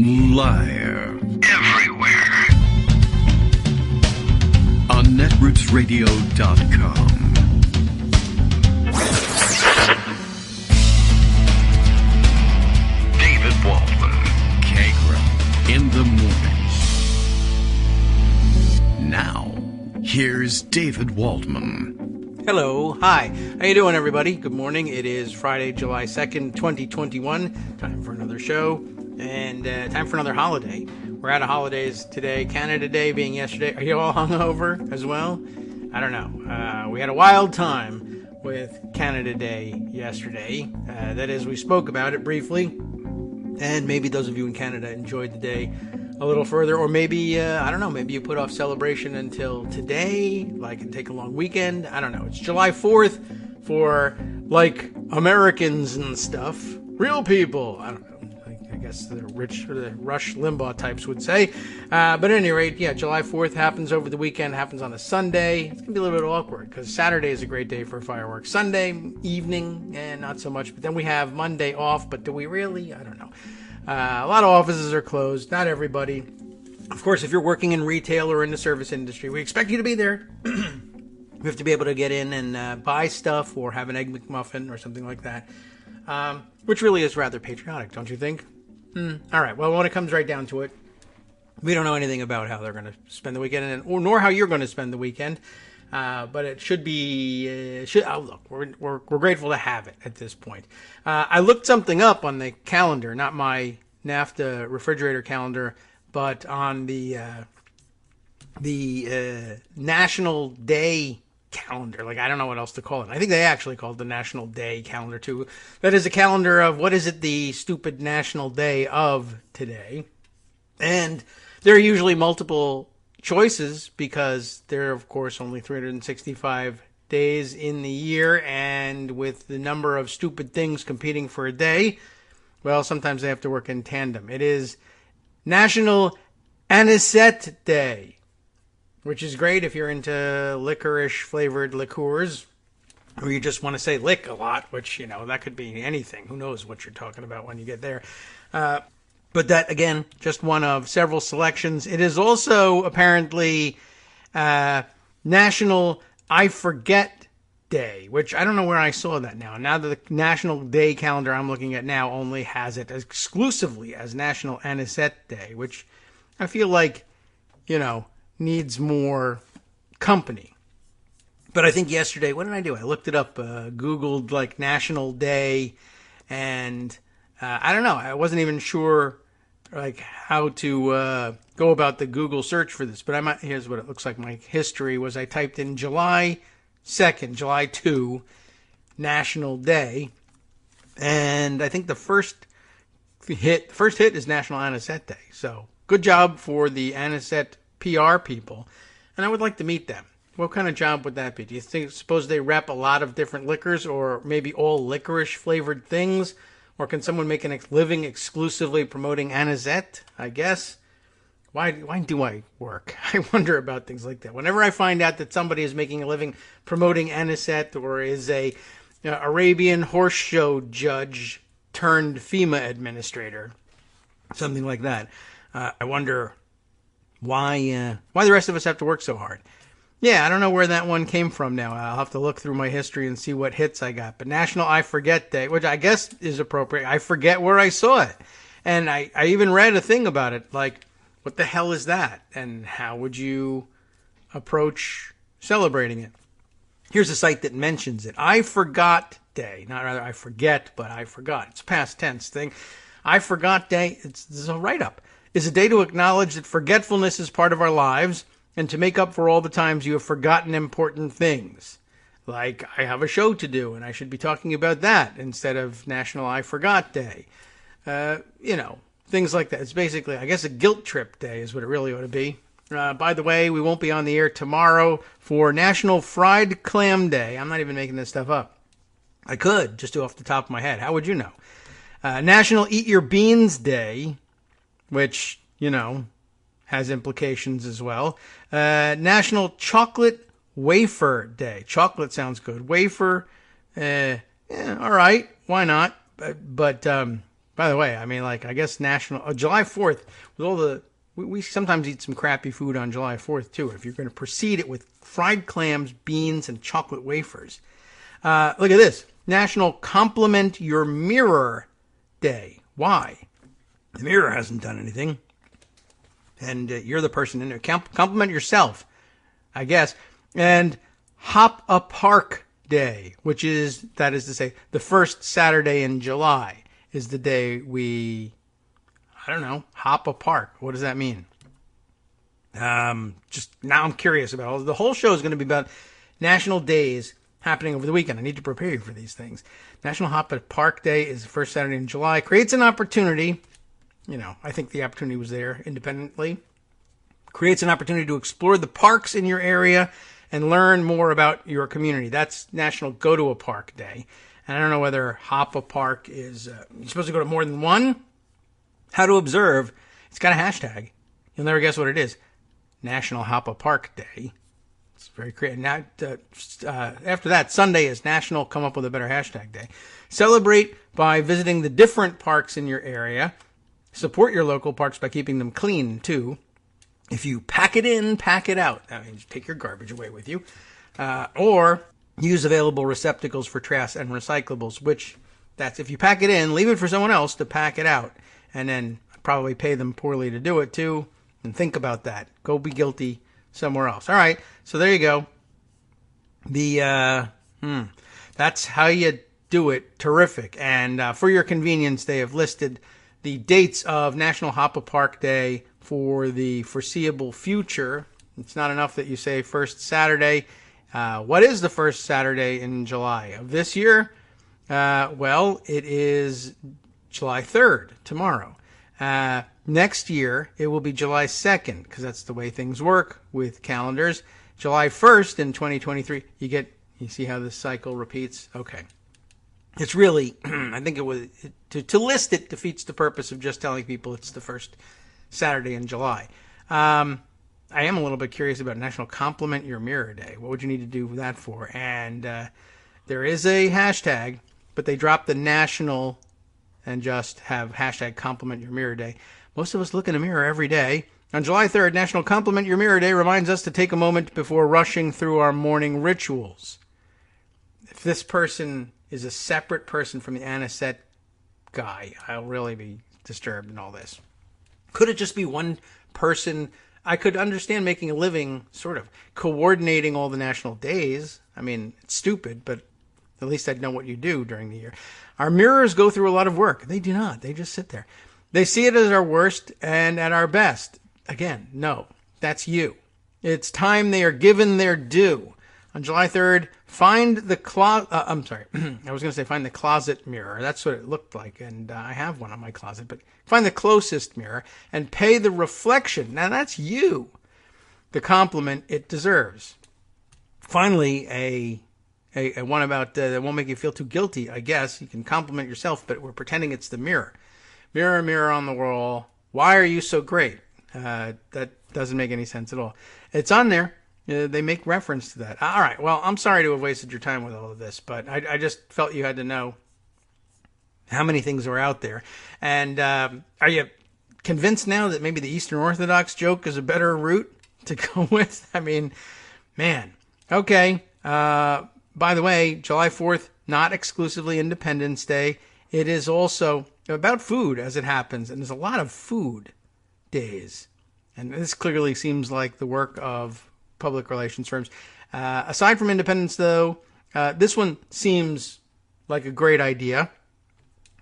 Liar. Everywhere. On netrootsradio.com. David Waldman. Kagro. In the morning. Now, here's David Waldman. Hello. Hi. How you doing, everybody? Good morning. It is Friday, July 2nd, 2021. Time for another show and time for another holiday. We're out of holidays today. Canada Day being yesterday. Are you all hungover as well? I don't know. We had a wild time with Canada Day yesterday. That is, we spoke about it briefly. And maybe those of you in Canada enjoyed the day a little further, or maybe, I don't know, maybe you put off celebration until today, like, and take a long weekend. I don't know. It's July 4th for, like, Americans and stuff. Real people. I don't know. I guess the rich, or the Rush Limbaugh types would say. But at any rate, yeah, July 4th happens over the weekend, happens on a Sunday. It's going to be a little bit awkward, because Saturday is a great day for fireworks. Sunday evening, not so much. But then we have Monday off, but do we really? I don't know. A lot of offices are closed. Not everybody. Of course, if you're working in retail or in the service industry, we expect you to be there. You have to be able to get in and buy stuff or have an Egg McMuffin or something like that, which really is rather patriotic, don't you think? All right. Well, when it comes right down to it, we don't know anything about how they're going to spend the weekend, nor how you're going to spend the weekend. But it should be. Look, we're grateful to have it at this point. I looked something up on the calendar, not my NAFTA refrigerator calendar, but on the National Day calendar. Like, I don't know what else to call it. I think they actually call it the National Day calendar too. That is a calendar of what is it the stupid National Day of today, and there are usually multiple choices because there are, of course, only 365 days in the year, and with the number of stupid things competing for a day, well, sometimes they have to work in tandem. It is National Anisette Day, which is great if you're into licorice-flavored liqueurs, or you just want to say lick a lot, which, you know, that could be anything. Who knows what you're talking about when you get there. But that, again, just one of several selections. It is also apparently National I Forget Day, which I don't know where I saw that now. Now the National Day calendar I'm looking at now only has it exclusively as National Anisette Day, which I feel like, you know, needs more company. But I think yesterday, what did I do? I looked it up, Googled like National Day, and I don't know. I wasn't even sure like how to go about the Google search for this, but here's what it looks like. My history was I typed in July 2nd, July 2, National Day, and I think the first hit is National Anisette Day. So good job for the Anisette PR people, and I would like to meet them. What kind of job would that be? Do you suppose they rep a lot of different liquors, or maybe all licorice flavored things? Or can someone make a living exclusively promoting Anisette? I guess. Why do I work? I wonder about things like that. Whenever I find out that somebody is making a living promoting Anisette, or is a Arabian horse show judge turned FEMA administrator, something like that, I wonder why the rest of us have to work so hard. Yeah, I don't know where that one came from now. I'll have to look through my history and see what hits I got. But National I Forget Day, which I guess is appropriate. I forget where I saw it. And I even read a thing about it, like, what the hell is that? And how would you approach celebrating it? Here's a site that mentions it. I Forgot Day. Not rather I forget, but I forgot. It's a past tense thing. I Forgot Day, this is a write-up, is a day to acknowledge that forgetfulness is part of our lives, and to make up for all the times you have forgotten important things. Like, I have a show to do, and I should be talking about that instead of National I Forgot Day. You know, things like that. It's basically, I guess, a guilt trip day is what it really ought to be. By the way, we won't be on the air tomorrow for National Fried Clam Day. I'm not even making this stuff up. I could, just off the top of my head. How would you know? National Eat Your Beans Day, which, you know, has implications as well. National Chocolate Wafer Day. Chocolate sounds good. Wafer, all right, why not? But By the way, I mean, like, I guess National July 4th with all the we sometimes eat some crappy food on July 4th too. If you're going to precede it with fried clams, beans, and chocolate wafers. Look at this. National Compliment Your Mirror Day. Why? The mirror hasn't done anything. And you're the person in there. Compliment yourself, I guess. And Hop a Park Day, which is, that is to say, the first Saturday in July is the day we, I don't know, hop a park. What does that mean? Just now I'm curious about it. The whole show is going to be about national days happening over the weekend. I need to prepare you for these things. National Hop a Park Day is the first Saturday in July. Creates an opportunity. You know, I think the opportunity was there independently. Creates an opportunity to explore the parks in your area and learn more about your community. That's National Go to a Park Day. And I don't know whether Hop a Park is, you're supposed to go to more than one. How to observe. It's got a hashtag. You'll never guess what it is. National Hop a Park Day. It's very creative. Now, after that, Sunday is National Come Up with a Better Hashtag Day. Celebrate by visiting the different parks in your area. Support your local parks by keeping them clean, too. If you pack it in, pack it out. That means take your garbage away with you. Or use available receptacles for trash and recyclables, which that's if you pack it in, leave it for someone else to pack it out. And then probably pay them poorly to do it, too. And think about that. Go be guilty somewhere else. All right, so there you go. That's how you do it. Terrific. And for your convenience, they have listed the dates of National Hop a Park Day for the foreseeable future. It's not enough that you say first Saturday. What is the first Saturday in July of this year? Well, it is July 3rd, tomorrow. Next year, it will be July 2nd, because that's the way things work with calendars. July 1st in 2023, you see how this cycle repeats? Okay. It's really, I think it was, to list it defeats the purpose of just telling people it's the first Saturday in July. I am a little bit curious about National Compliment Your Mirror Day. What would you need to do that for? And there is a hashtag, but they dropped the national and just have hashtag Compliment Your Mirror Day. Most of us look in a mirror every day. On July 3rd, National Compliment Your Mirror Day reminds us to take a moment before rushing through our morning rituals. If this person is a separate person from the Anisette guy, I'll really be disturbed in all this. Could it just be one person? I could understand making a living sort of coordinating all the national days. I mean, it's stupid, but at least I'd know what you do during the year. Our mirrors go through a lot of work. They do not. They just sit there. They see it as our worst and at our best. Again, no, that's you. It's time they are given their due. On July 3rd, find the find the closet mirror. That's what it looked like, and I have one on my closet. But find the closest mirror and pay the reflection. Now that's you. The compliment it deserves. Finally, a one about that won't make you feel too guilty. I guess you can compliment yourself, but we're pretending it's the mirror. Mirror, mirror on the wall. Why are you so great? That doesn't make any sense at all. It's on there. They make reference to that. All right. Well, I'm sorry to have wasted your time with all of this, but I just felt you had to know how many things were out there. And are you convinced now that maybe the Eastern Orthodox joke is a better route to go with? I mean, man. Okay. By the way, July 4th, not exclusively Independence Day. It is also about food, as it happens, and there's a lot of food days. And this clearly seems like the work of public relations firms. Aside from Independence, though, this one seems like a great idea.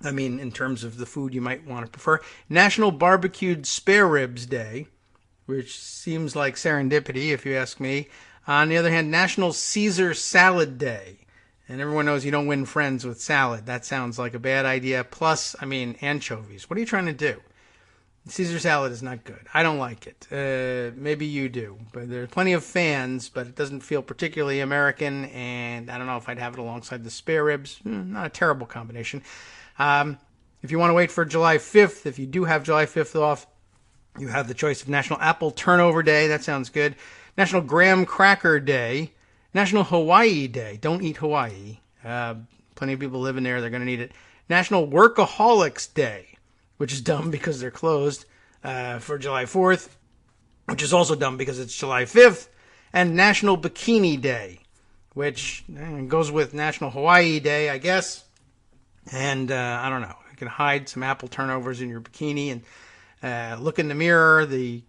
I mean, in terms of the food you might want to prefer. National Barbecued Spare Ribs Day, which seems like serendipity, if you ask me. On the other hand, National Caesar Salad Day. And everyone knows you don't win friends with salad. That sounds like a bad idea. Plus, I mean, anchovies. What are you trying to do? Caesar salad is not good. I don't like it. Maybe you do. But there are plenty of fans, but it doesn't feel particularly American. And I don't know if I'd have it alongside the spare ribs. Not a terrible combination. If you want to wait for July 5th, if you do have July 5th off, you have the choice of National Apple Turnover Day. That sounds good. National Graham Cracker Day. National Hawaii Day. Don't eat Hawaii. Plenty of people living there. They're going to need it. National Workaholics Day, which is dumb because they're closed for July 4th, which is also dumb because it's July 5th, and National Bikini Day, which goes with National Hawaii Day, I guess. And I don't know. You can hide some apple turnovers in your bikini and look in the mirror the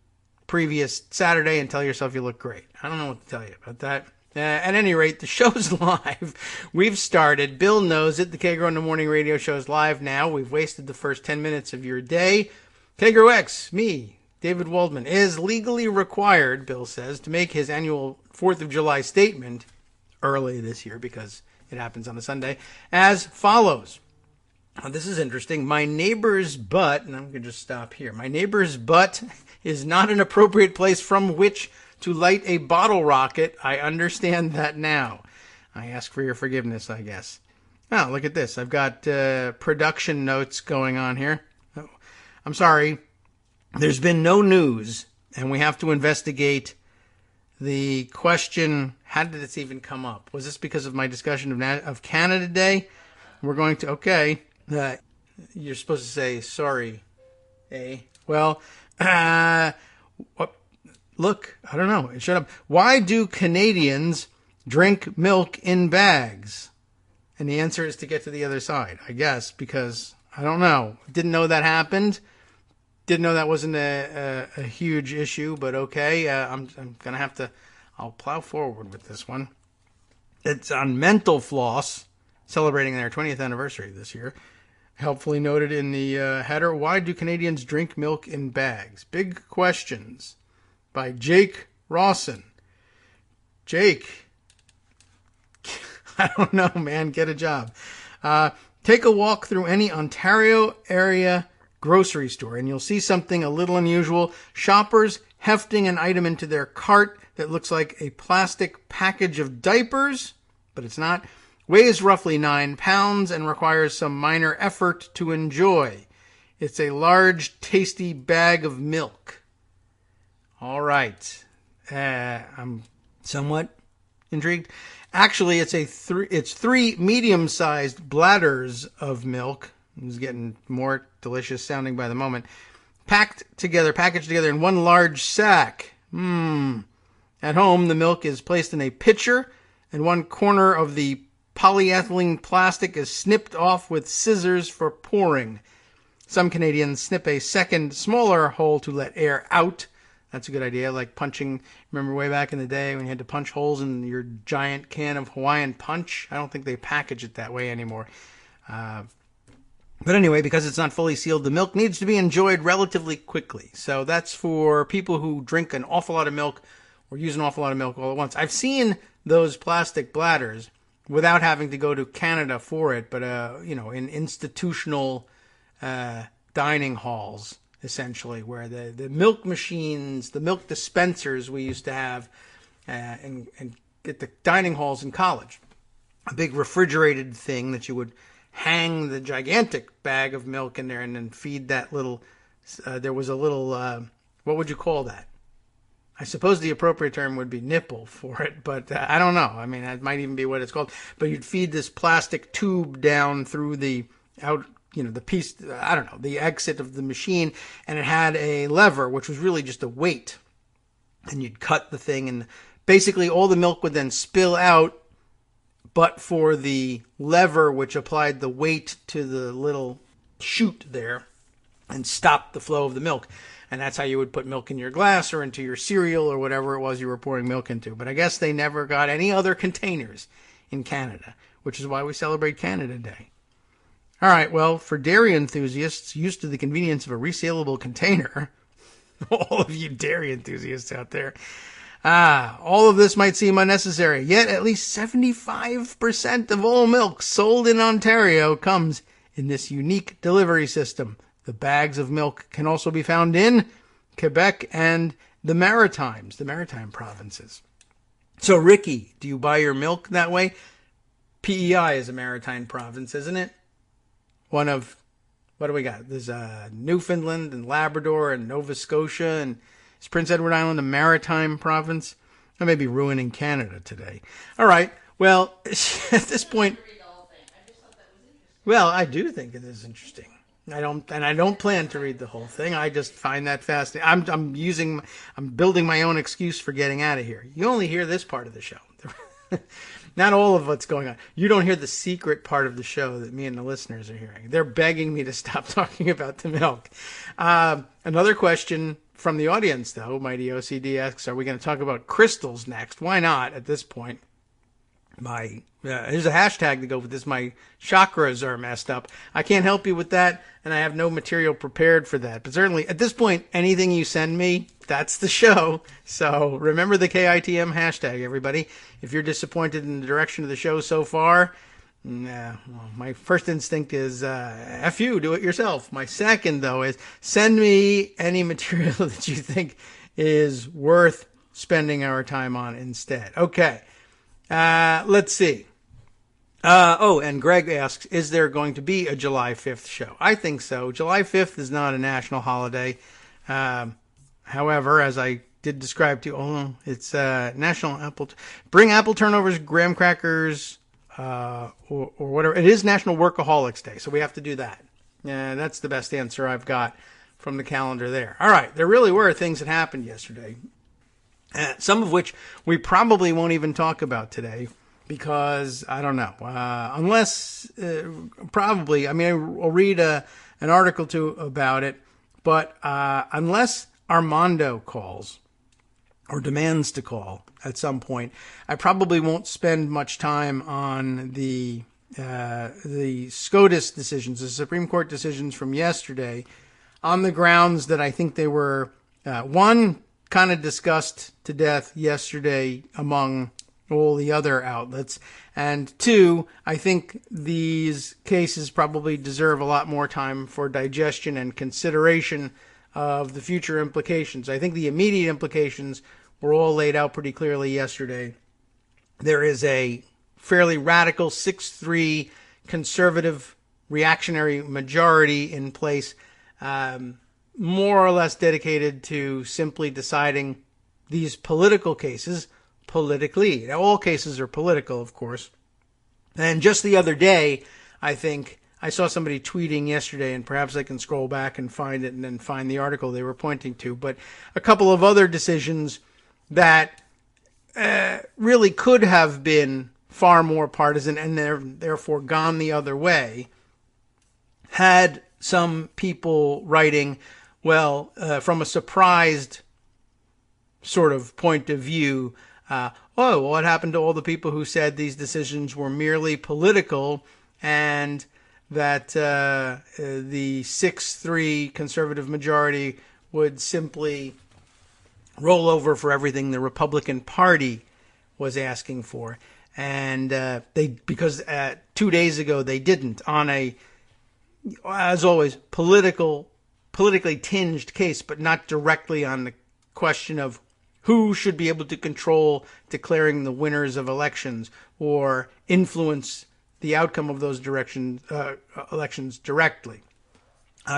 previous Saturday and tell yourself you look great. I don't know what to tell you about that. At any rate, the show's live. We've started. Bill knows it. The Kagro in the Morning radio show is live now. We've wasted the first 10 minutes of your day. Kagro X, me, David Waldman, is legally required, Bill says, to make his annual 4th of July statement early this year because it happens on a Sunday, as follows. Now, this is interesting. My neighbor's butt, and I'm going to just stop here. My neighbor's butt is not an appropriate place from which to light a bottle rocket. I understand that now. I ask for your forgiveness, I guess. Oh, look at this. I've got production notes going on here. Oh, I'm sorry. There's been no news, and we have to investigate the question, how did this even come up? Was this because of my discussion of Canada Day? We're going to, okay. You're supposed to say, sorry, eh? Well, look, I don't know. Shut up. Why do Canadians drink milk in bags? And the answer is to get to the other side, I guess, because I don't know. Didn't know that happened. Didn't know that wasn't a huge issue, but okay. I'm going to have to, I'll plow forward with this one. It's on Mental Floss, celebrating their 20th anniversary this year. Helpfully noted in the header, why do Canadians drink milk in bags? Big questions by Jake Rawson. Jake, I don't know, man. Get a job. Take a walk through any Ontario area grocery store and you'll see something a little unusual. Shoppers hefting an item into their cart that looks like a plastic package of diapers, but it's not. Weighs roughly 9 pounds and requires some minor effort to enjoy. It's a large, tasty bag of milk. All right. I'm somewhat intrigued. Actually, it's three medium-sized bladders of milk. It's getting more delicious sounding by the moment. Packaged together in one large sack. At home, the milk is placed in a pitcher, and one corner of the polyethylene plastic is snipped off with scissors for pouring. Some Canadians snip a second, smaller hole to let air out. That's a good idea, like punching. Remember way back in the day when you had to punch holes in your giant can of Hawaiian Punch? I don't think they package it that way anymore. But anyway, because it's not fully sealed, the milk needs to be enjoyed relatively quickly. So that's for people who drink an awful lot of milk or use an awful lot of milk all at once. I've seen those plastic bladders without having to go to Canada for it, but in institutional dining halls, essentially, where the milk machines, the milk dispensers we used to have and at the dining halls in college. A big refrigerated thing that you would hang the gigantic bag of milk in there and then feed that little, there was a little, what would you call that? I suppose the appropriate term would be nipple for it, but I don't know. I mean, that might even be what it's called. But you'd feed this plastic tube down through the the piece, I don't know, the exit of the machine, and it had a lever, which was really just a weight. And you'd cut the thing, and basically all the milk would then spill out, but for the lever, which applied the weight to the little chute there and stopped the flow of the milk. And that's how you would put milk in your glass or into your cereal or whatever it was you were pouring milk into. But I guess they never got any other containers in Canada, which is why we celebrate Canada Day. All right, well, for dairy enthusiasts used to the convenience of a resealable container, all of you dairy enthusiasts out there, all of this might seem unnecessary, yet at least 75% of all milk sold in Ontario comes in this unique delivery system. The bags of milk can also be found in Quebec and the maritime provinces. So, Ricky, do you buy your milk that way? PEI is a maritime province, isn't it? One of, what do we got? There's Newfoundland and Labrador and Nova Scotia, and is Prince Edward Island a maritime province? I may be ruining Canada today. All right, well, at this point, Well, I do think it is interesting. I don't plan to read the whole thing. I just find that fascinating. I'm building my own excuse for getting out of here. You only hear this part of the show. Not all of what's going on. You don't hear the secret part of the show that me and the listeners are hearing. They're begging me to stop talking about the milk. Another question from the audience, though, Mighty OCD asks, are we going to talk about crystals next? Why not at this point? Here's a hashtag to go with this. My chakras are messed up. I can't help you with that, and I have no material prepared for that. But certainly, at this point, anything you send me, that's the show. So remember the KITM hashtag, everybody. If you're disappointed in the direction of the show so far, well, my first instinct is F you, do it yourself. My second, though, is send me any material that you think is worth spending our time on instead. Okay. Let's see. And Greg asks, is there going to be a July 5th show? I think so. July 5th is not a national holiday. However, as I did describe to you, it's National Apple. Bring apple turnovers, graham crackers, or whatever. It is National Workaholics Day, so we have to do that. That's the best answer I've got from the calendar there. All right, there really were things that happened yesterday. Some of which we probably won't even talk about today because, I don't know, unless, probably, I mean, I'll read an article too about it, but unless Armando calls or demands to call at some point, I probably won't spend much time on the SCOTUS decisions, the Supreme Court decisions from yesterday, on the grounds that I think they were, one, kind of discussed to death yesterday among all the other outlets. And two, I think these cases probably deserve a lot more time for digestion and consideration of the future implications. I think the immediate implications were all laid out pretty clearly yesterday. There is a fairly radical 6-3 conservative reactionary majority in place, more or less dedicated to simply deciding these political cases politically. Now, all cases are political, of course. And just the other day, I think I saw somebody tweeting yesterday, and perhaps I can scroll back and find it and then find the article they were pointing to, but a couple of other decisions that really could have been far more partisan and therefore gone the other way, had some people writing, well, from a surprised sort of point of view, what happened to all the people who said these decisions were merely political and that the 6-3 conservative majority would simply roll over for everything the Republican Party was asking for. And because 2 days ago they didn't, on a, as always, politically tinged case, but not directly on the question of who should be able to control declaring the winners of elections or influence the outcome of those elections directly.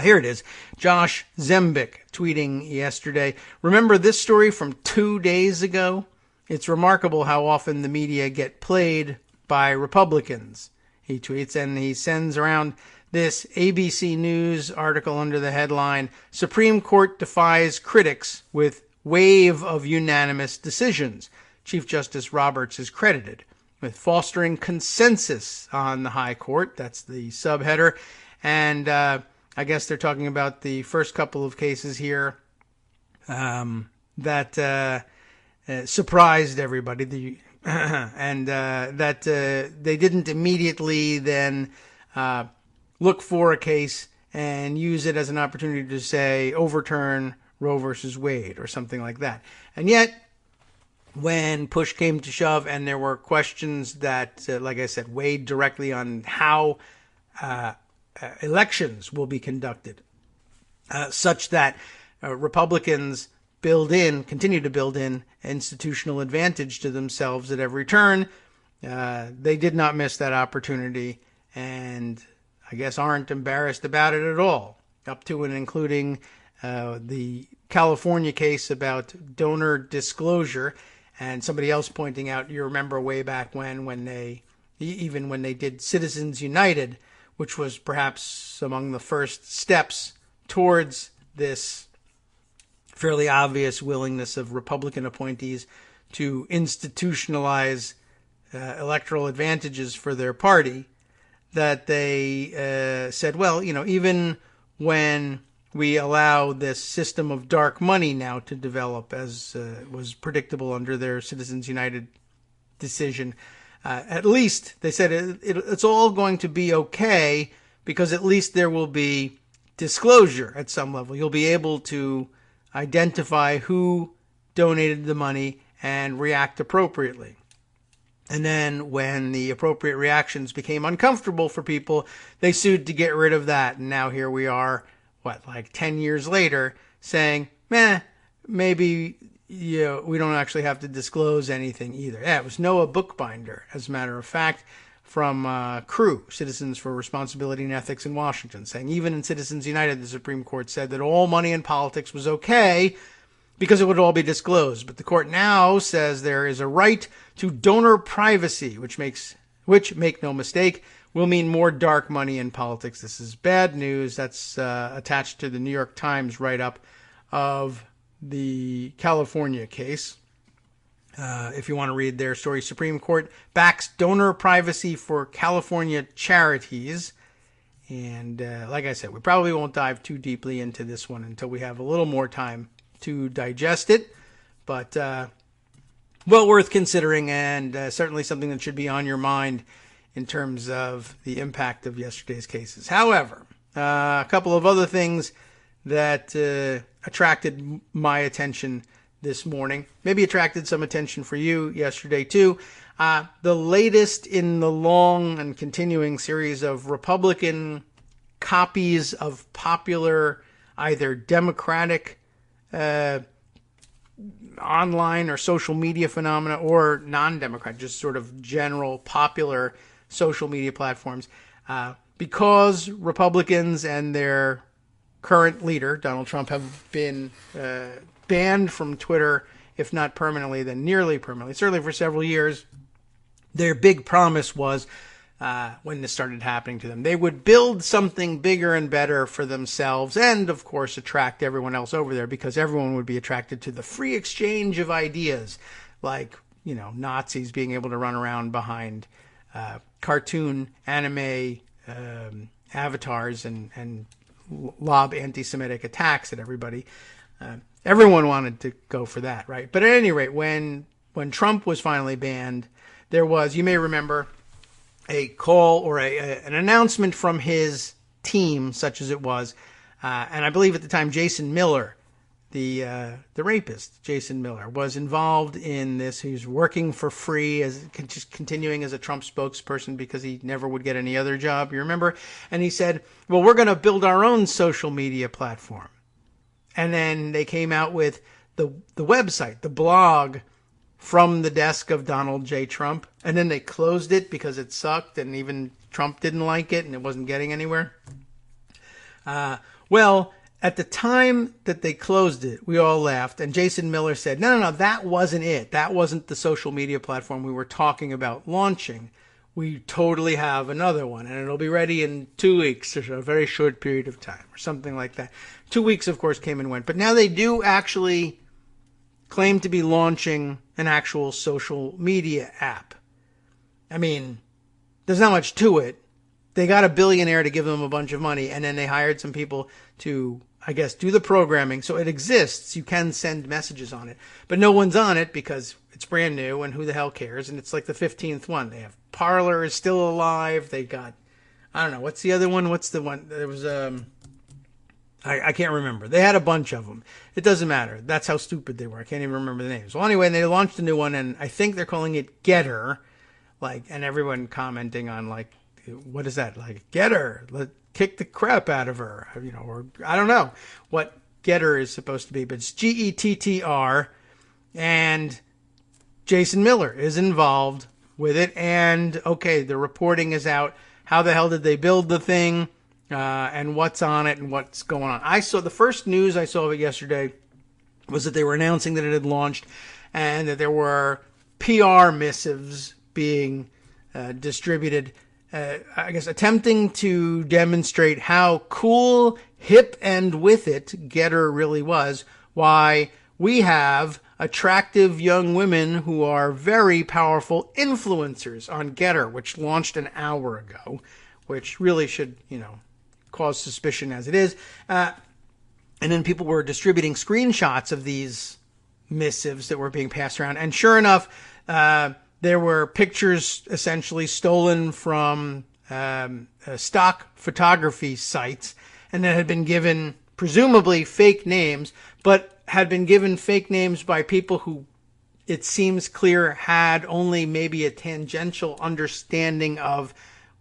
Here it is. Josh Zembik tweeting yesterday. Remember this story from 2 days ago? It's remarkable how often the media get played by Republicans, he tweets, and he sends around this ABC News article under the headline, Supreme Court defies critics with wave of unanimous decisions. Chief Justice Roberts is credited with fostering consensus on the High Court. That's the subheader. And I guess they're talking about the first couple of cases here that surprised everybody. And that they didn't immediately then look for a case and use it as an opportunity to say overturn Roe versus Wade or something like that. And yet, when push came to shove and there were questions that, like I said, weighed directly on how elections will be conducted, such that Republicans continue to build in institutional advantage to themselves at every turn, they did not miss that opportunity and I guess aren't embarrassed about it at all, up to and including the California case about donor disclosure, and somebody else pointing out, you remember way back when they did Citizens United, which was perhaps among the first steps towards this fairly obvious willingness of Republican appointees to institutionalize electoral advantages for their party, that they said, well, even when we allow this system of dark money now to develop, as was predictable under their Citizens United decision, at least they said it's all going to be okay, because at least there will be disclosure at some level. You'll be able to identify who donated the money and react appropriately. And then when the appropriate reactions became uncomfortable for people, they sued to get rid of that. And now here we are, 10 years later, saying, maybe we don't actually have to disclose anything either. Yeah, it was Noah Bookbinder, as a matter of fact, from CREW, Citizens for Responsibility and Ethics in Washington, saying even in Citizens United, the Supreme Court said that all money in politics was okay because it would all be disclosed. But the court now says there is a right to donor privacy, which, make no mistake, will mean more dark money in politics. This is bad news. That's attached to the New York Times write-up of the California case. If you want to read their story, Supreme Court backs donor privacy for California charities. And like I said, we probably won't dive too deeply into this one until we have a little more time to digest it. But well worth considering, and certainly something that should be on your mind in terms of the impact of yesterday's cases. However, a couple of other things that attracted my attention this morning, maybe attracted some attention for you yesterday too. The latest in the long and continuing series of Republican copies of popular, either Democratic online or social media phenomena, or non-Democratic, just sort of general popular social media platforms, because Republicans and their current leader, Donald Trump, have been banned from Twitter, if not permanently, then nearly permanently, certainly for several years. Their big promise was, when this started happening to them, they would build something bigger and better for themselves and, of course, attract everyone else over there, because everyone would be attracted to the free exchange of ideas, like, Nazis being able to run around behind cartoon, anime avatars and lob anti-Semitic attacks at everybody. Everyone wanted to go for that, right? But at any rate, when Trump was finally banned, there was, you may remember, a call or an announcement from his team, such as it was, and I believe at the time Jason Miller, the rapist, Jason Miller, was involved in this. He was working for free, just continuing as a Trump spokesperson because he never would get any other job, you remember? And he said, well, we're going to build our own social media platform. And then they came out with the website, the blog, from the desk of Donald J. Trump. And then they closed it because it sucked and even Trump didn't like it and it wasn't getting anywhere. Well, at the time that they closed it, we all laughed. And Jason Miller said, no, that wasn't it. That wasn't the social media platform we were talking about launching. We totally have another one, and it'll be ready in 2 weeks, or a very short period of time, or something like that. 2 weeks, of course, came and went. But now they do actually claim to be launching an actual social media app. I mean, there's not much to it. They got a billionaire to give them a bunch of money, and then they hired some people to, I guess, do the programming. So it exists. You can send messages on it. But no one's on it because it's brand new, and who the hell cares? And it's like the 15th one. They have Parler is still alive. They got, I don't know, what's the other one? What's the one? There was, I can't remember. They had a bunch of them. It doesn't matter. That's how stupid they were. I can't even remember the names. Well, anyway, they launched a new one, and I think they're calling it Getter. And everyone commenting on, what is that? Getter. Kick the crap out of her. Or I don't know what Getter is supposed to be, but it's Gettr. And Jason Miller is involved with it. And, okay, the reporting is out. How the hell did they build the thing? And what's on it and what's going on. The first news I saw of it yesterday was that they were announcing that it had launched and that there were PR missives being distributed I guess, attempting to demonstrate how cool, hip, and with it Getter really was. Why we have attractive young women who are very powerful influencers on Getter, which launched an hour ago, which really should, cause suspicion as it is. And then people were distributing screenshots of these missives that were being passed around. And sure enough, there were pictures essentially stolen from stock photography sites and that had been given presumably fake names, but had been given fake names by people who it seems clear had only maybe a tangential understanding of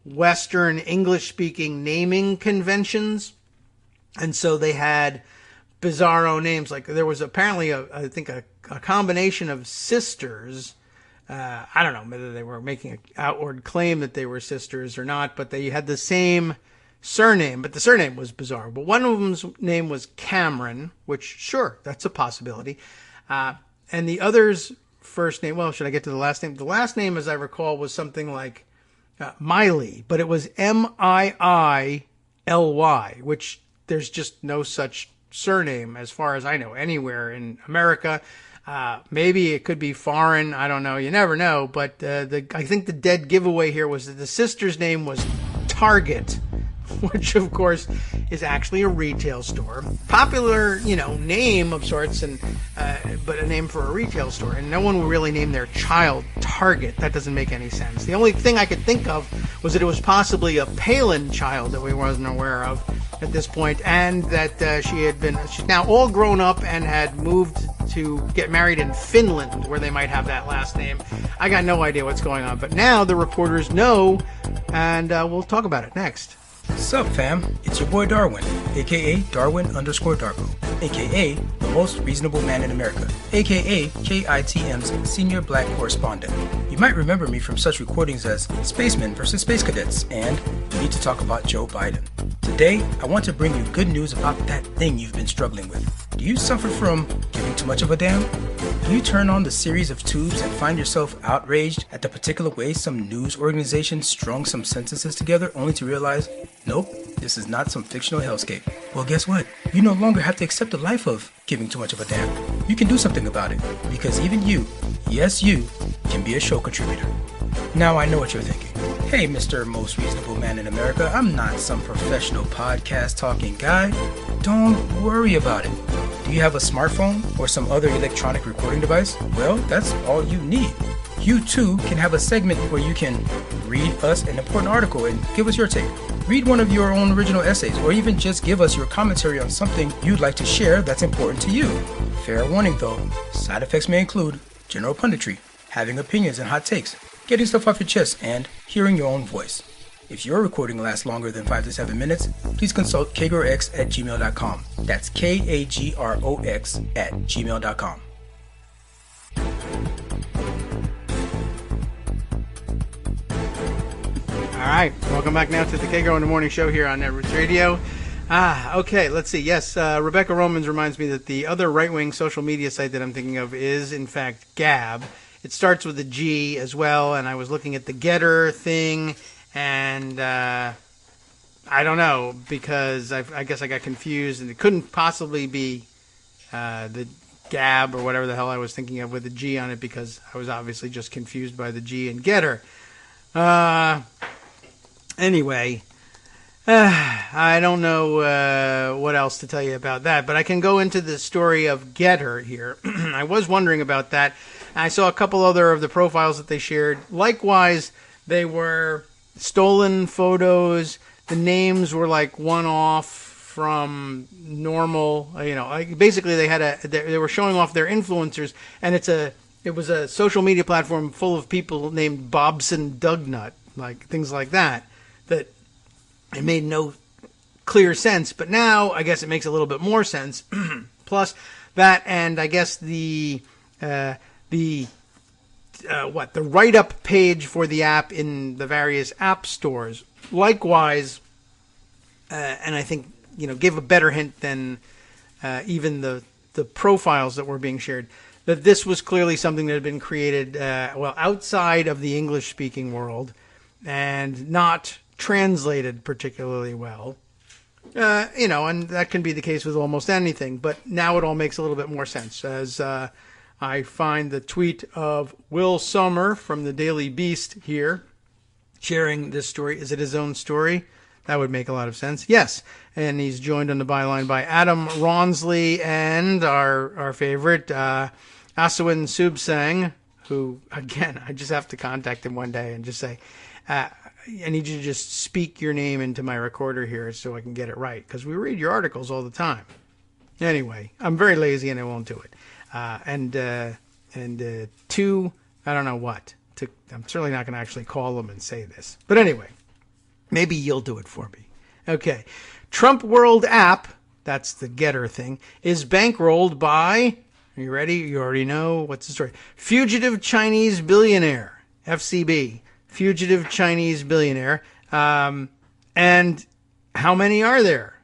Western English-speaking naming conventions. And so they had bizarro names. Like there was apparently, I think, a combination of sisters. I don't know whether they were making an outward claim that they were sisters or not, but they had the same surname, but the surname was bizarre. But one of them's name was Cameron, which, sure, that's a possibility. And the other's first name, well, should I get to the last name? The last name, as I recall, was something like Miley, but it was Miily, which there's just no such surname, as far as I know, anywhere in America. Maybe it could be foreign. I don't know. You never know. But I think the dead giveaway here was that the sister's name was Target, which of course is actually a retail store. Popular, name of sorts, and but a name for a retail store. And no one would really name their child Target. That doesn't make any sense. The only thing I could think of was that it was possibly a Palin child that we wasn't aware of at this point, and that she's now all grown up and had moved to get married in Finland, where they might have that last name. I got no idea what's going on, but now the reporters know, and we'll talk about it next. Sup fam, it's your boy Darwin, aka Darwin_Darko, aka the most reasonable man in America, aka KITM's senior black correspondent. You might remember me from such recordings as Spacemen vs. Space Cadets and We Need to Talk About Joe Biden. Today, I want to bring you good news about that thing you've been struggling with. Do you suffer from giving too much of a damn? Do you turn on the series of tubes and find yourself outraged at the particular way some news organization strung some sentences together only to realize, nope, this is not some fictional hellscape? Well, guess what? You no longer have to accept the life of giving too much of a damn. You can do something about it, because even you, yes you, can be a show contributor. Now I know what you're thinking. Hey, Mr. Most Reasonable Man in America, I'm not some professional podcast talking guy. Don't worry about it. Do you have a smartphone or some other electronic recording device? Well, that's all you need. You too can have a segment where you can read us an important article and give us your take. Read one of your own original essays, or even just give us your commentary on something you'd like to share that's important to you. Fair warning though, side effects may include general punditry, having opinions and hot takes, getting stuff off your chest, and hearing your own voice. If your recording lasts longer than 5 to 7 minutes, please consult kagrox@gmail.com. That's KAGROX@gmail.com. All right, welcome back now to the Kagro in the Morning Show here on Netroots Radio. Okay, let's see. Yes, Rebecca Romans reminds me that the other right-wing social media site that I'm thinking of is, in fact, Gab. It starts with a G as well, and I was looking at the Getter thing, and I don't know, because I guess I got confused, and it couldn't possibly be the Gab or whatever the hell I was thinking of with a G on it, because I was obviously just confused by the G in Getter. Anyway, I don't know what else to tell you about that, but I can go into the story of Getter here. I was wondering about that. I saw a couple other of the profiles that they shared. Likewise, they were stolen photos. The names were like one-off from normal. Basically they were showing off their influencers, and it was a social media platform full of people named Bobson Dugnut, like things like that. That it made no clear sense, but now I guess it makes a little bit more sense. Plus that, and I guess the write-up page for the app in the various app stores. Likewise, and I think gave a better hint than even the profiles that were being shared, that this was clearly something that had been created outside of the English-speaking world. and not translated particularly well. And that can be the case with almost anything, but now it all makes a little bit more sense as I find the tweet of Will Sommer from the Daily Beast here sharing this story. Is it his own story? That would make a lot of sense. Yes. And he's joined on the byline by Adam Ronsley and our favorite, Aswin Subsang, who, again, I just have to contact him one day and just say, I need you to just speak your name into my recorder here so I can get it right, because we read your articles all the time. Anyway, I'm very lazy and I won't do it. Two, I don't know what. I'm certainly not going to actually call them and say this. But anyway, maybe you'll do it for me. Okay. Trump World app, that's the Getter thing, is bankrolled by, are you ready? You already know. What's the story? Fugitive Chinese billionaire, FCB. Fugitive Chinese billionaire. And how many are there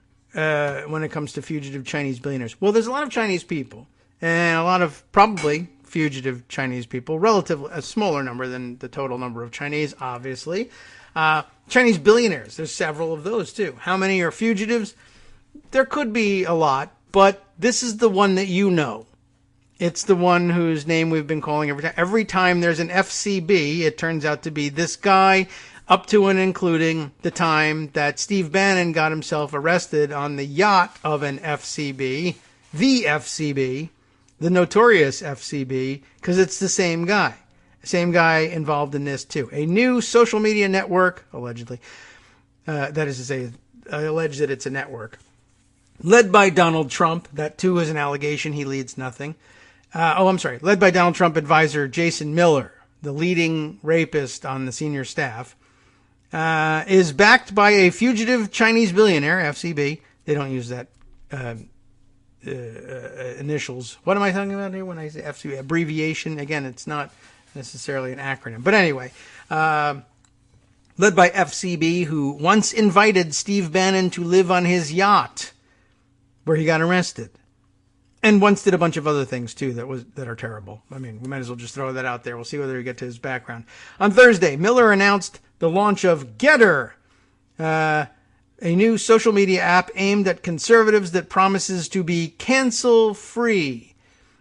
when it comes to fugitive Chinese billionaires? Well, there's a lot of Chinese people and a lot of probably fugitive Chinese people, relatively a smaller number than the total number of Chinese, obviously. Chinese billionaires, there's several of those too. How many are fugitives? There could be a lot, but this is the one that you know. It's the one whose name we've been calling every time. Every time there's an FCB, it turns out to be this guy, up to and including the time that Steve Bannon got himself arrested on the yacht of an FCB, the notorious FCB, because it's the same guy. Same guy involved in this too. A new social media network, allegedly, that is to say, alleged that it's a network, led by Donald Trump. That too is an allegation. He leads nothing. Led by Donald Trump advisor Jason Miller, the leading rapist on the senior staff, is backed by a fugitive Chinese billionaire, FCB. They don't use that initials. What am I talking about here when I say FCB? Abbreviation. Again, it's not necessarily an acronym. But anyway, led by FCB, who once invited Steve Bannon to live on his yacht where he got arrested. And once did a bunch of other things too that are terrible. I mean, we might as well just throw that out there. We'll see whether we get to his background. On Thursday, Miller announced the launch of Getter, a new social media app aimed at conservatives that promises to be cancel-free.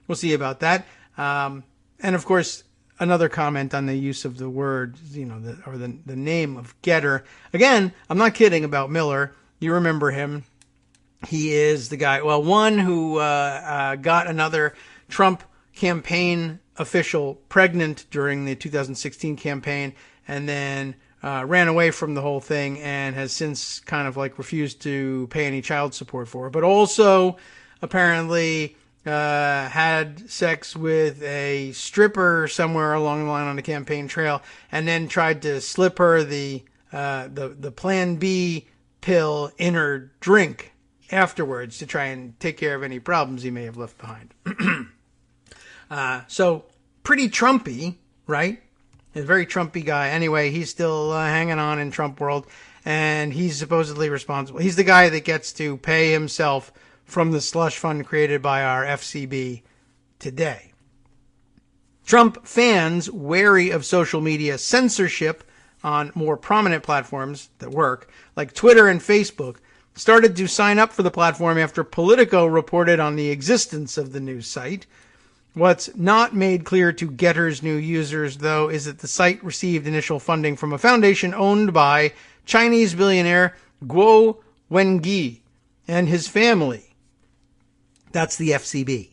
We'll see about that. And of course, another comment on the use of the word, the name of Getter. Again, I'm not kidding about Miller. You remember him. He is the guy, one who got another Trump campaign official pregnant during the 2016 campaign and then ran away from the whole thing and has since kind of refused to pay any child support for her. But also apparently had sex with a stripper somewhere along the line on the campaign trail and then tried to slip her the Plan B pill in her drink afterwards to try and take care of any problems he may have left behind. So pretty Trumpy, right? A very Trumpy guy. Anyway, he's still hanging on in Trump world, and he's supposedly responsible. He's the guy that gets to pay himself from the slush fund created by our FCB today. Trump fans wary of social media censorship on more prominent platforms that work, like Twitter and Facebook, started to sign up for the platform after Politico reported on the existence of the new site. What's not made clear to Getter's new users, though, is that the site received initial funding from a foundation owned by Chinese billionaire Guo Wengi and his family. That's the FCB.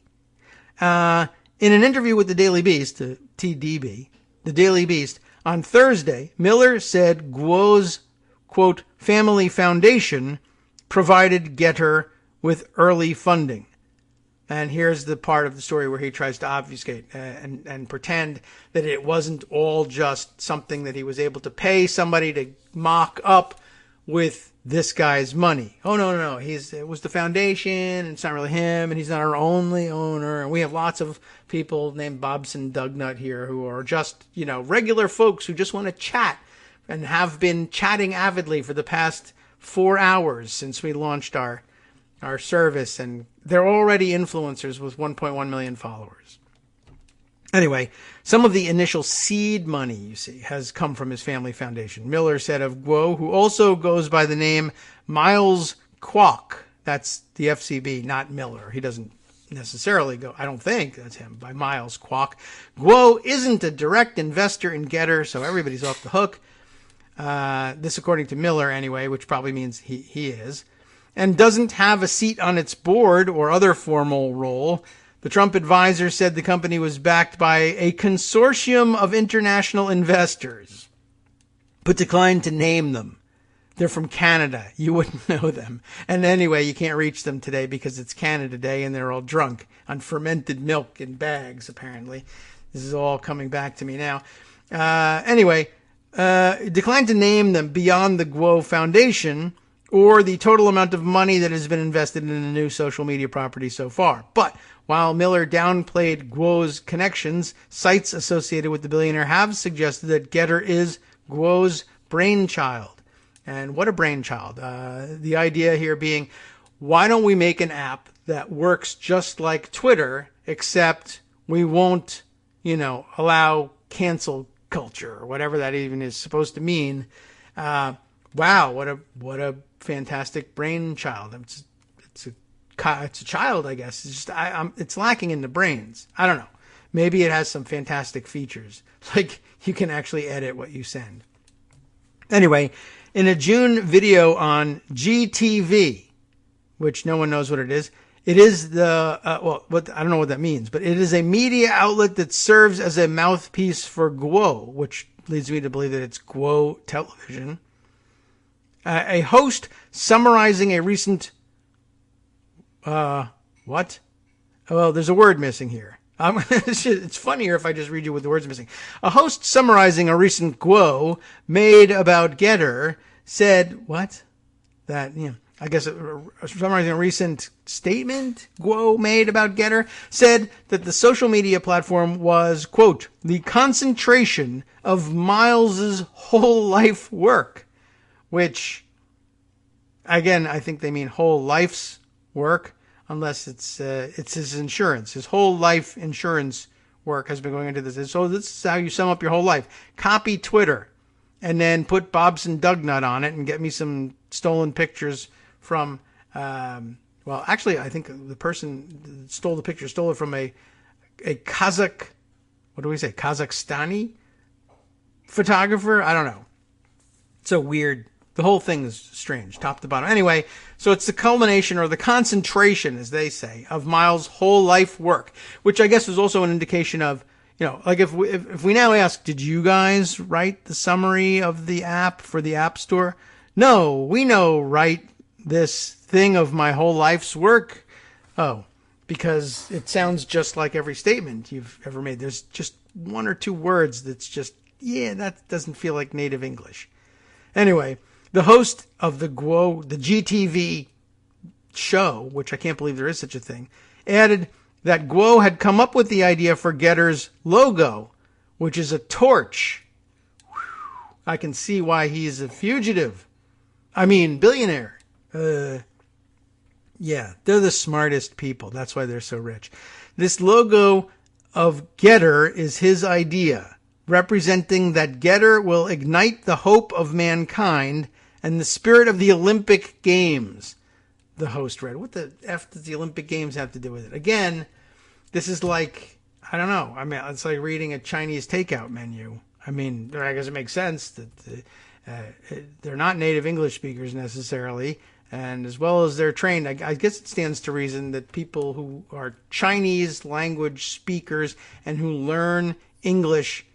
In an interview with the Daily Beast, TDB, the Daily Beast, on Thursday, Miller said Guo's, quote, family foundation provided Getter with early funding. And here's the part of the story where he tries to obfuscate and pretend that it wasn't all just something that he was able to pay somebody to mock up with this guy's money. Oh, no. It was the foundation, and it's not really him, and he's not our only owner. And we have lots of people named Bobson Dugnut here who are just, regular folks who just want to chat and have been chatting avidly for the past 4 hours since we launched our service, and they're already influencers with 1.1 million followers. Anyway, some of the initial seed money, you see, has come from his family foundation. Miller said of Guo, who also goes by the name Miles Kwok. That's the FCB, not Miller. He doesn't necessarily go, I don't think that's him, by Miles Kwok. Guo isn't a direct investor in Getter, so everybody's off the hook. This according to Miller anyway, which probably means he is. And doesn't have a seat on its board or other formal role. The Trump advisor said the company was backed by a consortium of international investors, but declined to name them. They're from Canada. You wouldn't know them. And anyway, you can't reach them today because it's Canada Day and they're all drunk on fermented milk in bags, apparently. This is all coming back to me now. Declined to name them beyond the Guo Foundation or the total amount of money that has been invested in the new social media property so far. But while Miller downplayed Guo's connections, sites associated with the billionaire have suggested that Getter is Guo's brainchild. And what a brainchild. The idea here being, why don't we make an app that works just like Twitter, except we won't, allow cancel culture or whatever that even is supposed to mean. Wow, what a fantastic brainchild. It's a child, I guess. It's just it's lacking in the brains. I don't know. Maybe it has some fantastic features, like you can actually edit what you send. Anyway, in a June video on GTV, which no one knows what it is I don't know what that means, but it is a media outlet that serves as a mouthpiece for Guo, which leads me to believe that it's Guo Television. A host summarizing a recent what? Well, there's a word missing here. It's funnier if I just read you with the words missing. A host summarizing a recent Guo made about Getter said, what? That, I guess summarizing a recent statement Guo made about Getter, said that the social media platform was, quote, the concentration of Miles's whole life work, which, again, I think they mean whole life's work, unless it's his insurance. His whole life insurance work has been going into this. So this is how you sum up your whole life. Copy Twitter and then put Bobson Dugnut on it and get me some stolen pictures from, actually, I think the person that stole the picture stole it from a Kazakh, Kazakhstani photographer? I don't know. It's so weird. The whole thing is strange, top to bottom. Anyway, so it's the culmination or the concentration, as they say, of Miles' whole life work, which I guess is also an indication of, like if we now ask, did you guys write the summary of the app for the App Store? No, we write this thing of my whole life's work. Oh, because it sounds just like every statement you've ever made. There's just one or two words that's just, that doesn't feel like native English. Anyway, the host of the GTV show, which I can't believe there is such a thing, added that Guo had come up with the idea for Getter's logo, which is a torch. I can see why he's a fugitive. I mean, billionaire. They're the smartest people. That's why they're so rich. This logo of Getter is his idea, representing that Getter will ignite the hope of mankind and the spirit of the Olympic Games, the host read. What the F does the Olympic Games have to do with it? Again, this is like, I don't know. I mean, it's like reading a Chinese takeout menu. I mean, I guess it makes sense that they're not native English speakers necessarily, and as well as they're trained, I guess it stands to reason that people who are Chinese language speakers and who learn English,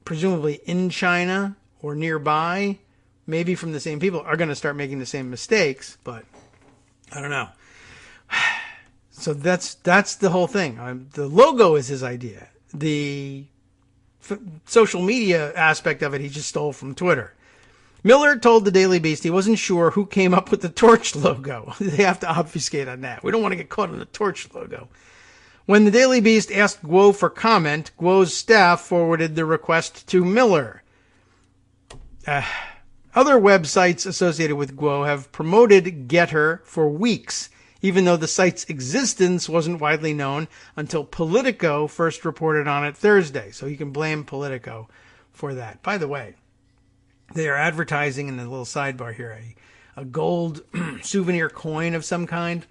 presumably in China or nearby, maybe from the same people, are going to start making the same mistakes, but I don't know. So that's the whole thing. The logo is his idea. The social media aspect of it, he just stole from Twitter. Miller told the Daily Beast he wasn't sure who came up with the torch logo. They have to obfuscate on that. We don't want to get caught on the torch logo. When the Daily Beast asked Guo for comment, Guo's staff forwarded the request to Miller. Other websites associated with Guo have promoted Getter for weeks, even though the site's existence wasn't widely known until Politico first reported on it Thursday. So you can blame Politico for that. By the way, they are advertising in the little sidebar here a gold souvenir coin of some kind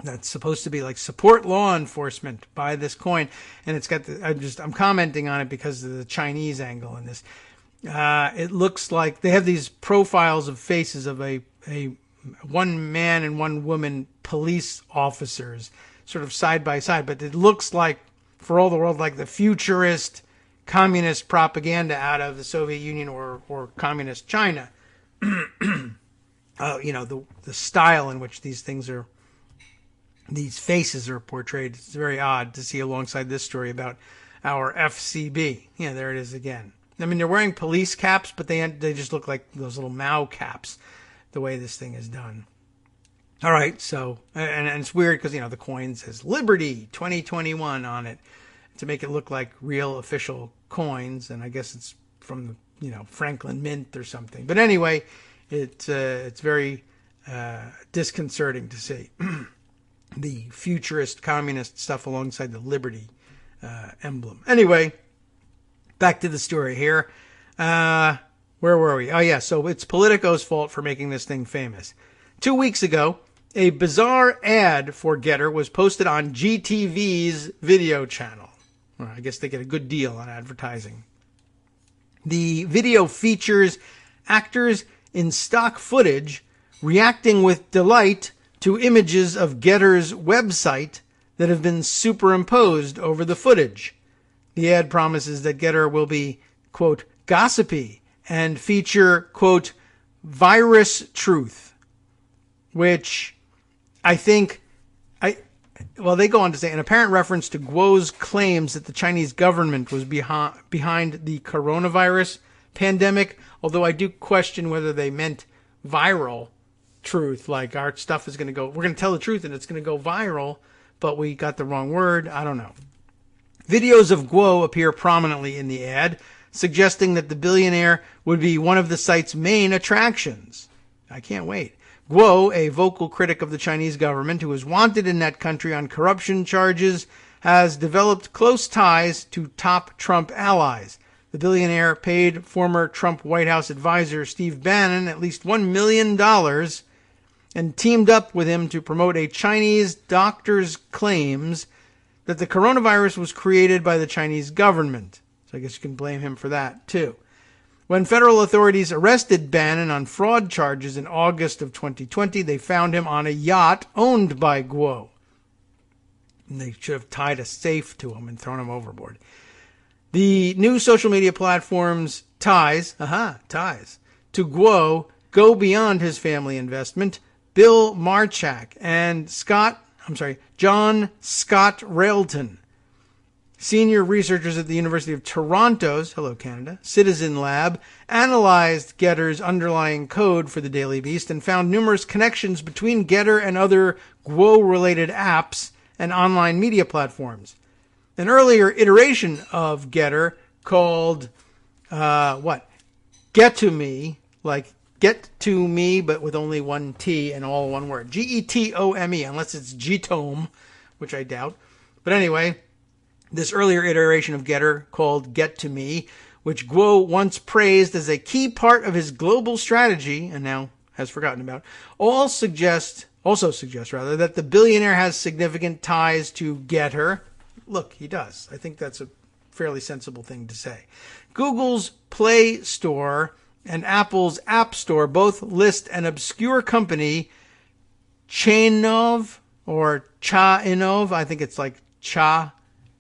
that's supposed to be like support law enforcement. Buy this coin, and it's got I'm commenting on it because of the Chinese angle in this. It looks like they have these profiles of faces of a one man and one woman police officers sort of side by side, but it looks like, for all the world, like the futurist communist propaganda out of the Soviet Union or communist China. The style in which these faces are portrayed. It's very odd to see alongside this story about our FCB. Yeah, there it is again. I mean, they're wearing police caps, but they just look like those little Mao caps, the way this thing is done. All right, so, and it's weird because, the coin says Liberty 2021 on it to make it look like real official coins, and I guess it's from the, Franklin Mint or something. But anyway, it's very disconcerting to see the futurist communist stuff alongside the Liberty emblem. Anyway, back to the story here. Where were we? Oh, yeah. So it's Politico's fault for making this thing famous. 2 weeks ago, a bizarre ad for Getter was posted on GTV's video channel. Well, I guess they get a good deal on advertising. The video features actors in stock footage reacting with delight to images of Getter's website that have been superimposed over the footage. The ad promises that Getter will be, quote, gossipy and feature, quote, virus truth, which I think, they go on to say, an apparent reference to Guo's claims that the Chinese government was behind the coronavirus pandemic, although I do question whether they meant viral truth, like our stuff is going to go, we're going to tell the truth and it's going to go viral, but we got the wrong word. I don't know. Videos of Guo appear prominently in the ad, suggesting that the billionaire would be one of the site's main attractions. I can't wait. Guo, a vocal critic of the Chinese government who is wanted in that country on corruption charges, has developed close ties to top Trump allies. The billionaire paid former Trump White House advisor Steve Bannon at least $1 million and teamed up with him to promote a Chinese doctor's claims that the coronavirus was created by the Chinese government. So I guess you can blame him for that, too. When federal authorities arrested Bannon on fraud charges in August of 2020, they found him on a yacht owned by Guo. And they should have tied a safe to him and thrown him overboard. The new social media platform's ties to Guo go beyond his family investment. Bill Marchak and John Scott Railton, senior researchers at the University of Toronto's, hello Canada, Citizen Lab, analyzed Getter's underlying code for the Daily Beast and found numerous connections between Getter and other Guo-related apps and online media platforms. An earlier iteration of Getter called, Get to Me, like Get to Me, but with only one T and all one word. Getome, unless it's Gtome, which I doubt. But anyway, this earlier iteration of Getter called Get to Me, which Guo once praised as a key part of his global strategy, and now has forgotten about, also suggests that the billionaire has significant ties to Getter. Look, he does. I think that's a fairly sensible thing to say. Google's Play Store and Apple's App Store both list an obscure company, Chainov or Chainov. I think it's like Cha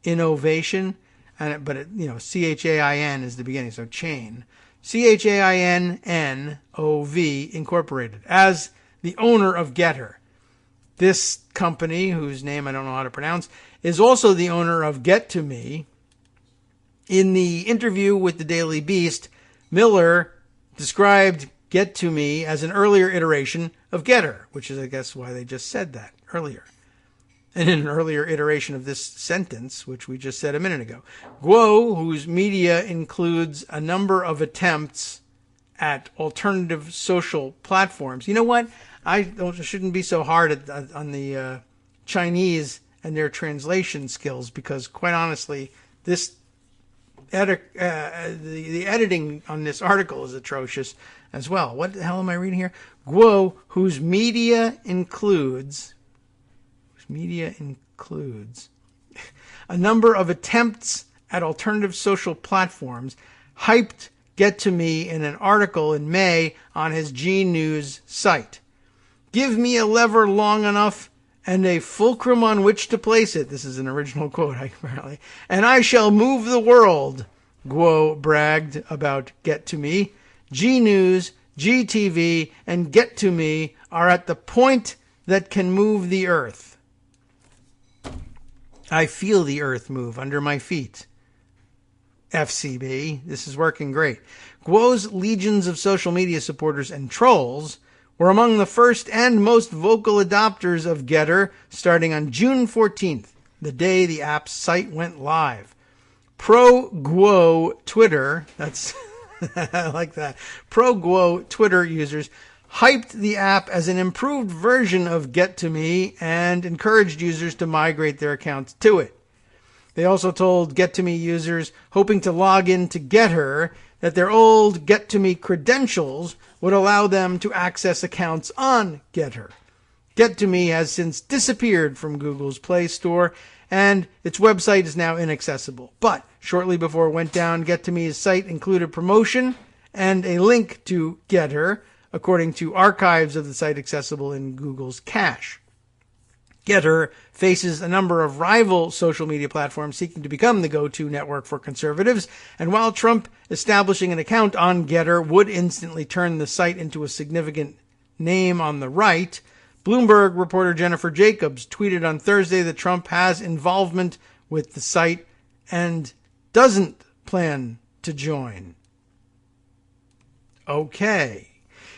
Innovation, but CHAIN is the beginning, so Chain. CHAINNOV Incorporated, as the owner of Getter. This company, whose name I don't know how to pronounce, is also the owner of Get to Me. In the interview with the Daily Beast, Miller described Get to Me as an earlier iteration of Getter, which is, I guess, why they just said that earlier. And in an earlier iteration of this sentence, which we just said a minute ago, Guo, whose media includes a number of attempts at alternative social platforms. You know what? Shouldn't be so hard on the Chinese and their translation skills, because quite honestly, the editing on this article is atrocious as well. What the hell am I reading here? Guo, whose media includes a number of attempts at alternative social platforms, hyped Get to Me in an article in May on his G News site. Give me a lever long enough and a fulcrum on which to place it. This is an original quote, apparently. And I shall move the world, Guo bragged about Get to Me. G News, GTV, and Get to Me are at the point that can move the earth. I feel the earth move under my feet. FCB, this is working great. Guo's legions of social media supporters and trolls were among the first and most vocal adopters of Getter starting on June 14th, the day the app's site went live. Pro-Guo Twitter, that's I like that. Pro-Guo Twitter users hyped the app as an improved version of Get to Me and encouraged users to migrate their accounts to it. They also told Get to Me users hoping to log in to Getter that their old Get to Me credentials would allow them to access accounts on Getter. Get to Me has since disappeared from Google's Play Store, and its website is now inaccessible. But shortly before it went down, Get to Me's site included promotion and a link to Getter, according to archives of the site accessible in Google's cache. Getter faces a number of rival social media platforms seeking to become the go-to network for conservatives, and while Trump establishing an account on Getter would instantly turn the site into a significant name on the right, Bloomberg reporter Jennifer Jacobs tweeted on Thursday that Trump has involvement with the site and doesn't plan to join. Okay.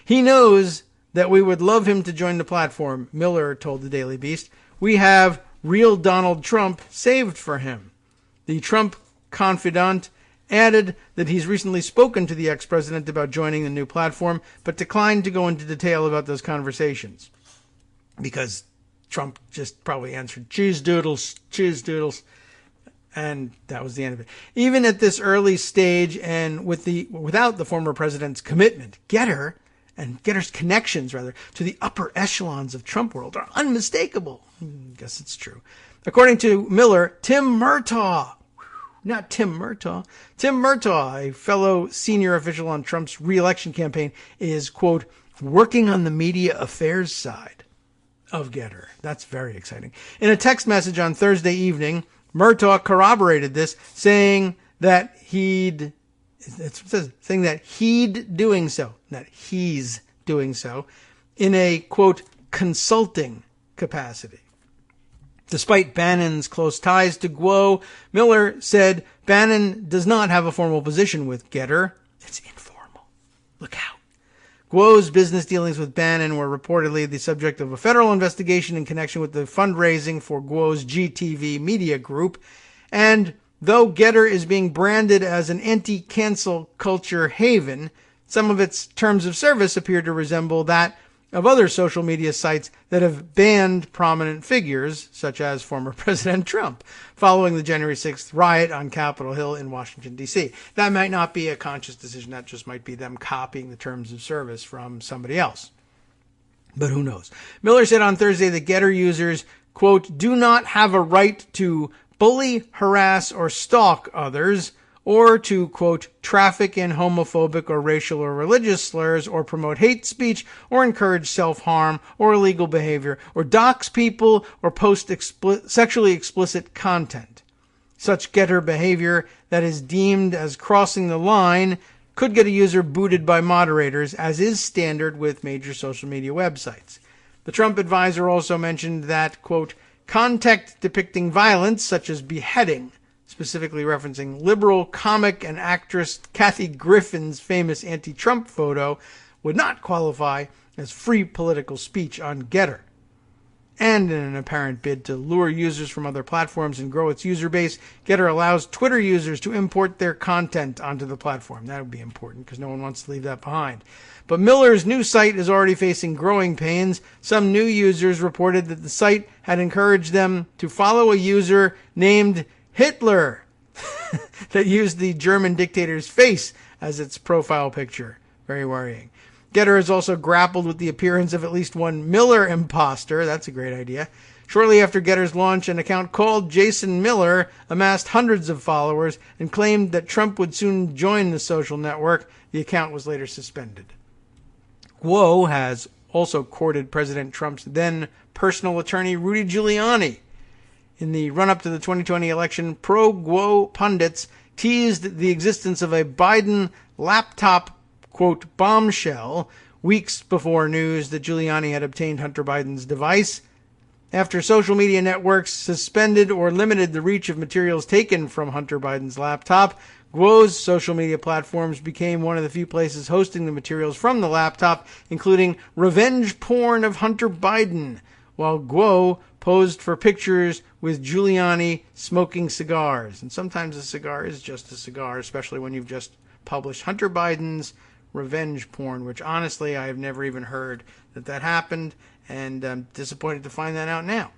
He knows that we would love him to join the platform, Miller told the Daily Beast. We have real Donald Trump saved for him. The Trump confidant added that he's recently spoken to the ex-president about joining the new platform, but declined to go into detail about those conversations. Because Trump just probably answered, cheese doodles, and that was the end of it. Even at this early stage and without the former president's commitment, Getter's connections, to the upper echelons of Trump world are unmistakable. I guess it's true. According to Miller, Tim Murtaugh, a fellow senior official on Trump's re-election campaign, is, quote, working on the media affairs side of Getter. That's very exciting. In a text message on Thursday evening, Murtaugh corroborated this, saying that he's doing so in a, quote, consulting capacity. Despite Bannon's close ties to Guo, Miller said Bannon does not have a formal position with Getter. It's informal. Look out. Guo's business dealings with Bannon were reportedly the subject of a federal investigation in connection with the fundraising for Guo's GTV media group. And though Getter is being branded as an anti-cancel culture haven, some of its terms of service appear to resemble that of other social media sites that have banned prominent figures, such as former President Trump, following the January 6th riot on Capitol Hill in Washington, D.C. That might not be a conscious decision. That just might be them copying the terms of service from somebody else. But who knows? Miller said on Thursday that Getter users, quote, do not have a right to bully, harass, or stalk others, or to, quote, traffic in homophobic or racial or religious slurs, or promote hate speech, or encourage self-harm, or illegal behavior, or dox people, or post sexually explicit content. Such Getter behavior that is deemed as crossing the line could get a user booted by moderators, as is standard with major social media websites. The Trump advisor also mentioned that, quote, content depicting violence, such as beheading, specifically referencing liberal comic and actress Kathy Griffin's famous anti-Trump photo, would not qualify as free political speech on Getter. And in an apparent bid to lure users from other platforms and grow its user base, Getter allows Twitter users to import their content onto the platform. That would be important because no one wants to leave that behind. But Miller's new site is already facing growing pains. Some new users reported that the site had encouraged them to follow a user named Hitler that used the German dictator's face as its profile picture. Very worrying. Getter has also grappled with the appearance of at least one Miller imposter. That's a great idea. Shortly after Getter's launch, an account called Jason Miller amassed hundreds of followers and claimed that Trump would soon join the social network. The account was later suspended. Guo has also courted President Trump's then personal attorney, Rudy Giuliani. In the run-up to the 2020 election, pro-Guo pundits teased the existence of a Biden laptop, quote, bombshell, weeks before news that Giuliani had obtained Hunter Biden's device. After social media networks suspended or limited the reach of materials taken from Hunter Biden's laptop, Guo's social media platforms became one of the few places hosting the materials from the laptop, including revenge porn of Hunter Biden, while Guo posed for pictures with Giuliani smoking cigars. And sometimes a cigar is just a cigar, especially when you've just published Hunter Biden's revenge porn, which honestly I have never even heard that happened, and I'm disappointed to find that out now.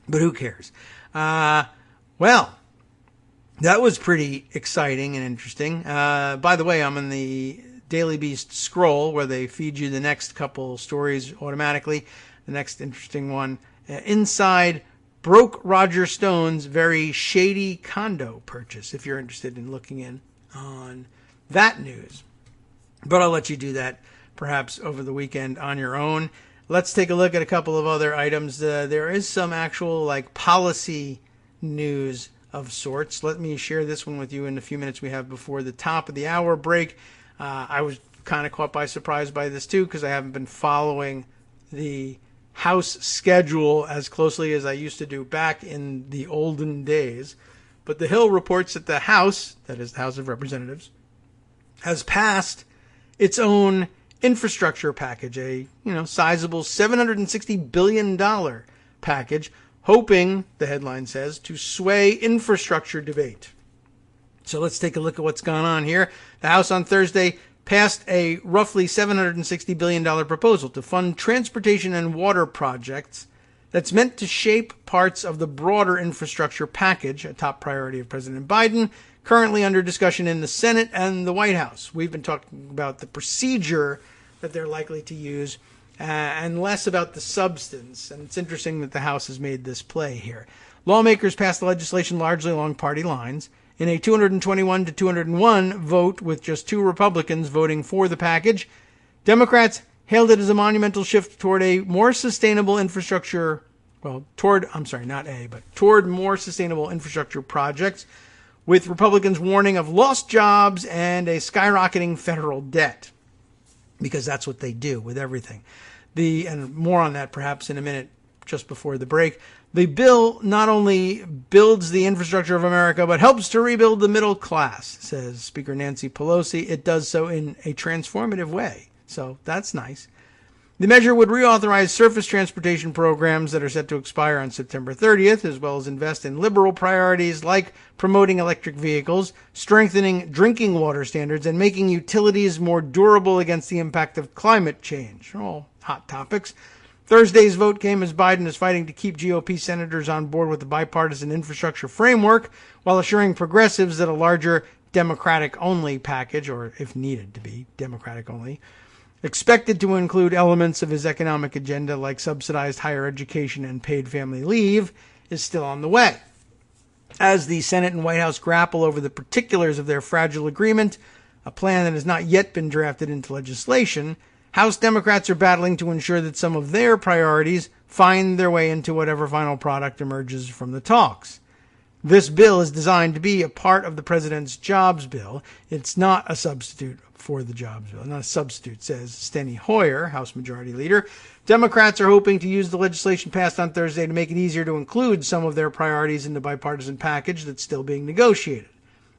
But who cares? Well, that was pretty exciting and interesting. By the way, I'm in the Daily Beast scroll where they feed you the next couple stories automatically. The next interesting one, inside broke Roger Stone's very shady condo purchase, if you're interested in looking in on that news. But I'll let you do that perhaps over the weekend on your own. Let's take a look at a couple of other items. There is some actual policy news of sorts. Let me share this one with you in the few minutes we have before the top of the hour break. I was kind of caught by surprise by this too because I haven't been following the House schedule as closely as I used to do back in the olden days. But the Hill reports that the House, that is the House of Representatives, has passed its own infrastructure package, a sizable $760 billion package, hoping, the headline says, to sway infrastructure debate. So let's take a look at what's gone on here. The House on Thursday passed a roughly $760 billion proposal to fund transportation and water projects that's meant to shape parts of the broader infrastructure package, a top priority of President Biden, currently under discussion in the Senate and the White House. We've been talking about the procedure that they're likely to use and less about the substance. And it's interesting that the House has made this play here. Lawmakers passed the legislation largely along party lines in a 221 to 201 vote with just two Republicans voting for the package. Democrats hailed it as a monumental shift toward a more sustainable infrastructure, toward more sustainable infrastructure projects, with Republicans warning of lost jobs and a skyrocketing federal debt, because that's what they do with everything. And more on that perhaps in a minute, just before the break. The bill not only builds the infrastructure of America, but helps to rebuild the middle class, says Speaker Nancy Pelosi. It does so in a transformative way. So that's nice. The measure would reauthorize surface transportation programs that are set to expire on September 30th, as well as invest in liberal priorities like promoting electric vehicles, strengthening drinking water standards, and making utilities more durable against the impact of climate change. All hot topics. Thursday's vote came as Biden is fighting to keep GOP senators on board with the bipartisan infrastructure framework, while assuring progressives that a larger Democratic-only package, or if needed to be Democratic-only, expected to include elements of his economic agenda like subsidized higher education and paid family leave, is still on the way. As the Senate and White House grapple over the particulars of their fragile agreement, a plan that has not yet been drafted into legislation, House Democrats are battling to ensure that some of their priorities find their way into whatever final product emerges from the talks. This bill is designed to be a part of the president's jobs bill. It's not a substitute for the jobs bill. Not a substitute, says Steny Hoyer, House Majority Leader. Democrats are hoping to use the legislation passed on Thursday to make it easier to include some of their priorities in the bipartisan package that's still being negotiated.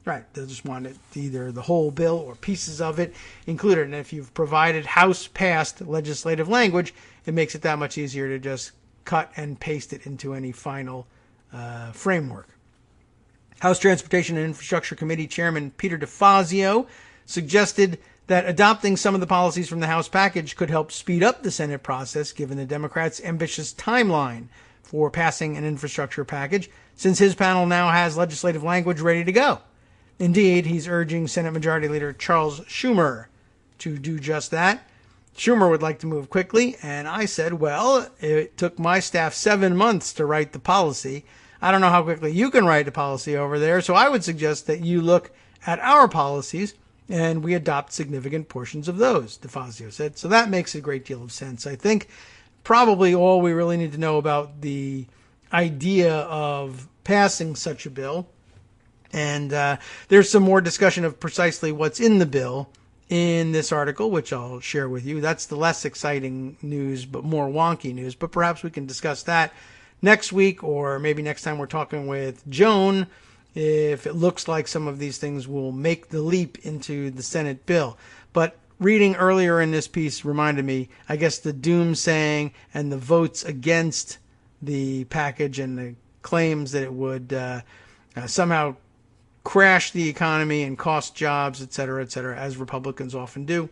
Right, they just want it, either the whole bill or pieces of it included. And if you've provided House-passed legislative language, it makes it that much easier to just cut and paste it into any final framework. House Transportation and Infrastructure Committee Chairman Peter DeFazio suggested that adopting some of the policies from the House package could help speed up the Senate process, given the Democrats' ambitious timeline for passing an infrastructure package, since his panel now has legislative language ready to go. Indeed, he's urging Senate Majority Leader Charles Schumer to do just that. Schumer would like to move quickly, and I said, well, it took my staff 7 months to write the policy. I don't know how quickly you can write a policy over there, so I would suggest that you look at our policies and we adopt significant portions of those, DeFazio said. So that makes a great deal of sense. I think probably all we really need to know about the idea of passing such a bill. And there's some more discussion of precisely what's in the bill in this article, which I'll share with you. That's the less exciting news, but more wonky news. But perhaps we can discuss that next week, or maybe next time we're talking with Joan, if it looks like some of these things will make the leap into the Senate bill. But reading earlier in this piece reminded me, I guess, the doomsaying and the votes against the package and the claims that it would somehow crash the economy and cost jobs, et cetera, as Republicans often do.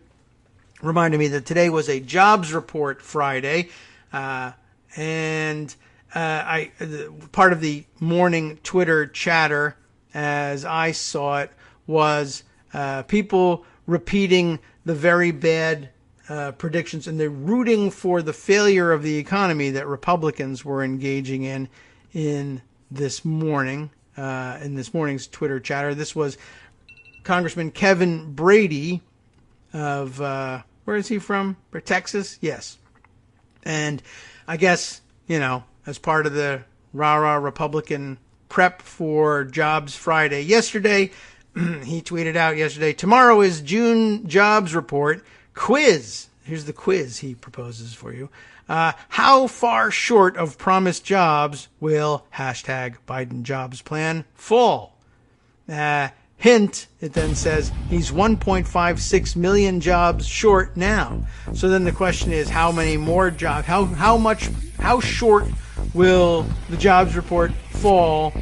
Reminded me that today was a jobs report Friday, and part of the morning Twitter chatter, as I saw it, was people repeating the very bad predictions, and they're rooting for the failure of the economy that Republicans were engaging in this morning. In this morning's Twitter chatter. This was Congressman Kevin Brady of, where is he from? Texas? Yes. And I guess, as part of the rah-rah Republican prep for Jobs Friday yesterday, he tweeted out yesterday, tomorrow is June jobs report quiz. Here's the quiz he proposes for you. How far short of promised jobs will hashtag Biden jobs plan fall? Hint, it then says he's 1.56 million jobs short now. So then the question is, how many more jobs, how short will the jobs report fall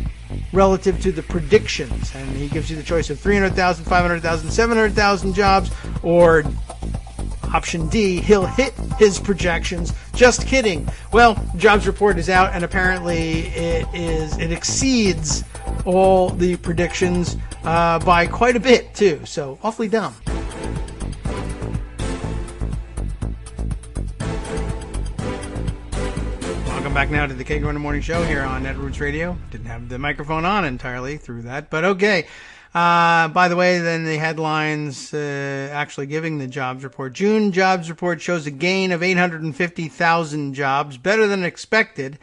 relative to the predictions? And he gives you the choice of 300,000, 500,000, 700,000 jobs, or option D, he'll hit his projections. Just kidding. Well, jobs report is out, and apparently it exceeds all the predictions by quite a bit too. So awfully dumb. Welcome back now to the Kagro in the Morning Show here on Netroots Radio. Didn't have the microphone on entirely through that, but okay. By the way, then the headlines actually giving the jobs report. June jobs report shows a gain of 850,000 jobs, better than expected.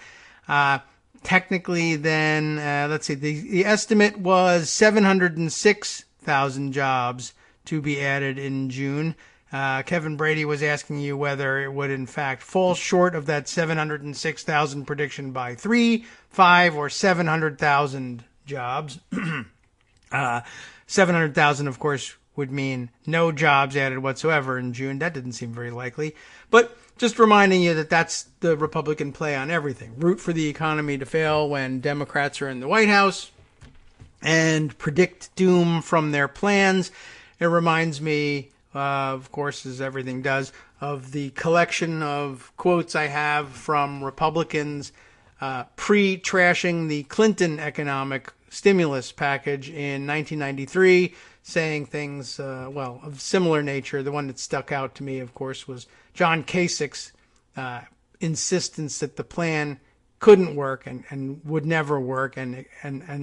Technically, then, let's see, the estimate was 706,000 jobs to be added in June. Kevin Brady was asking you whether it would in fact fall short of that 706,000 prediction by 3, 5, or 700,000 jobs. 700,000, of course, would mean no jobs added whatsoever in June. That didn't seem very likely. But just reminding you that that's the Republican play on everything. Root for the economy to fail when Democrats are in the White House and predict doom from their plans. It reminds me, of course, as everything does, of the collection of quotes I have from Republicans pre-trashing the Clinton economic stimulus package in 1993, saying things, of similar nature. The one that stuck out to me, of course, was John Kasich's insistence that the plan couldn't work and would never work. And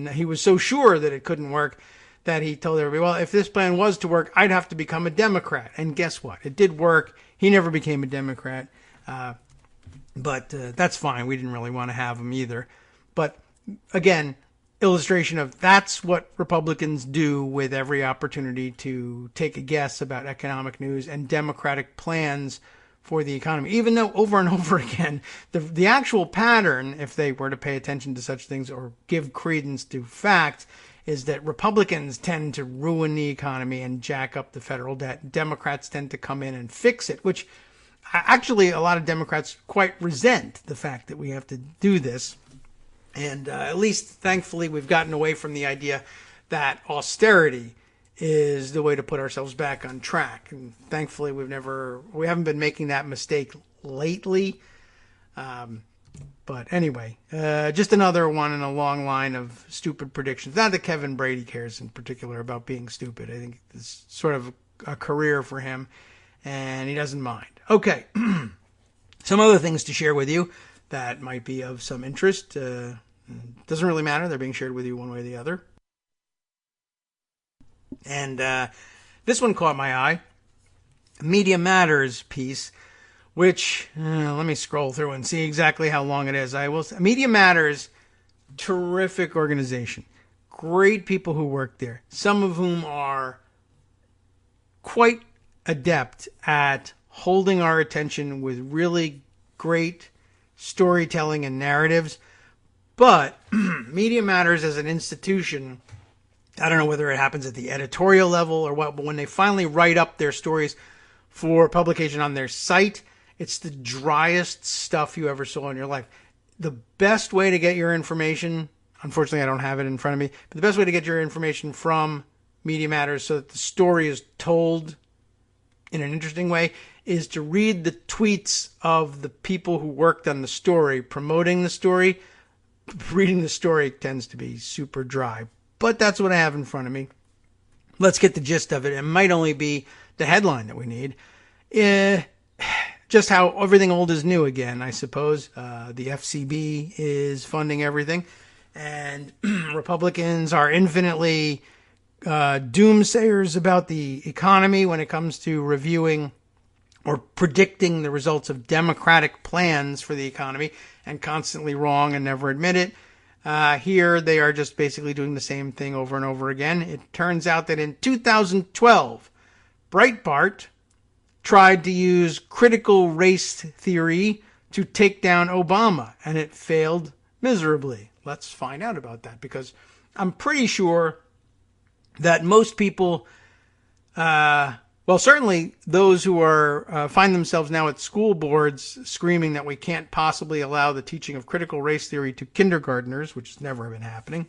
he was so sure that it couldn't work that he told everybody, well, if this plan was to work, I'd have to become a Democrat. And guess what? It did work. He never became a Democrat. But that's fine. We didn't really want to have him either. But again, illustration of that's what Republicans do with every opportunity to take a guess about economic news and Democratic plans for the economy, even though over and over again, the actual pattern, if they were to pay attention to such things or give credence to facts, is that Republicans tend to ruin the economy and jack up the federal debt. Democrats tend to come in and fix it, which Actually, a lot of Democrats quite resent the fact that we have to do this. And at least, thankfully, we've gotten away from the idea that austerity is the way to put ourselves back on track. And thankfully, we haven't been making that mistake lately. But anyway, just another one in a long line of stupid predictions. Not that Kevin Brady cares in particular about being stupid. I think it's sort of a career for him, and he doesn't mind. Okay, some other things to share with you that might be of some interest. Doesn't really matter. They're being shared with you one way or the other. And this one caught my eye. Media Matters piece, which, let me scroll through and see exactly how long it is. Media Matters, terrific organization. Great people who work there. Some of whom are quite adept at holding our attention with really great storytelling and narratives. But Media Matters as an institution, I don't know whether it happens at the editorial level or what, but when they finally write up their stories for publication on their site, it's the driest stuff you ever saw in your life. The best way to get your information, unfortunately I don't have it in front of me, but the best way to get your information from Media Matters so that the story is told in an interesting way is to read the tweets of the people who worked on the story, promoting the story. Reading the story tends to be super dry, but that's what I have in front of me. Let's get the gist of it. It might only be the headline that we need. Just how everything old is new again, I suppose. The FCB is funding everything, and Republicans are infinitely doomsayers about the economy when it comes to reviewing or predicting the results of Democratic plans for the economy, and constantly wrong and never admit it. Here, they are just basically doing the same thing over and over again. It turns out that in 2012, Breitbart tried to use critical race theory to take down Obama, and it failed miserably. Let's find out about that, because I'm pretty sure that most people, certainly those who are find themselves now at school boards screaming that we can't possibly allow the teaching of critical race theory to kindergartners, which has never been happening.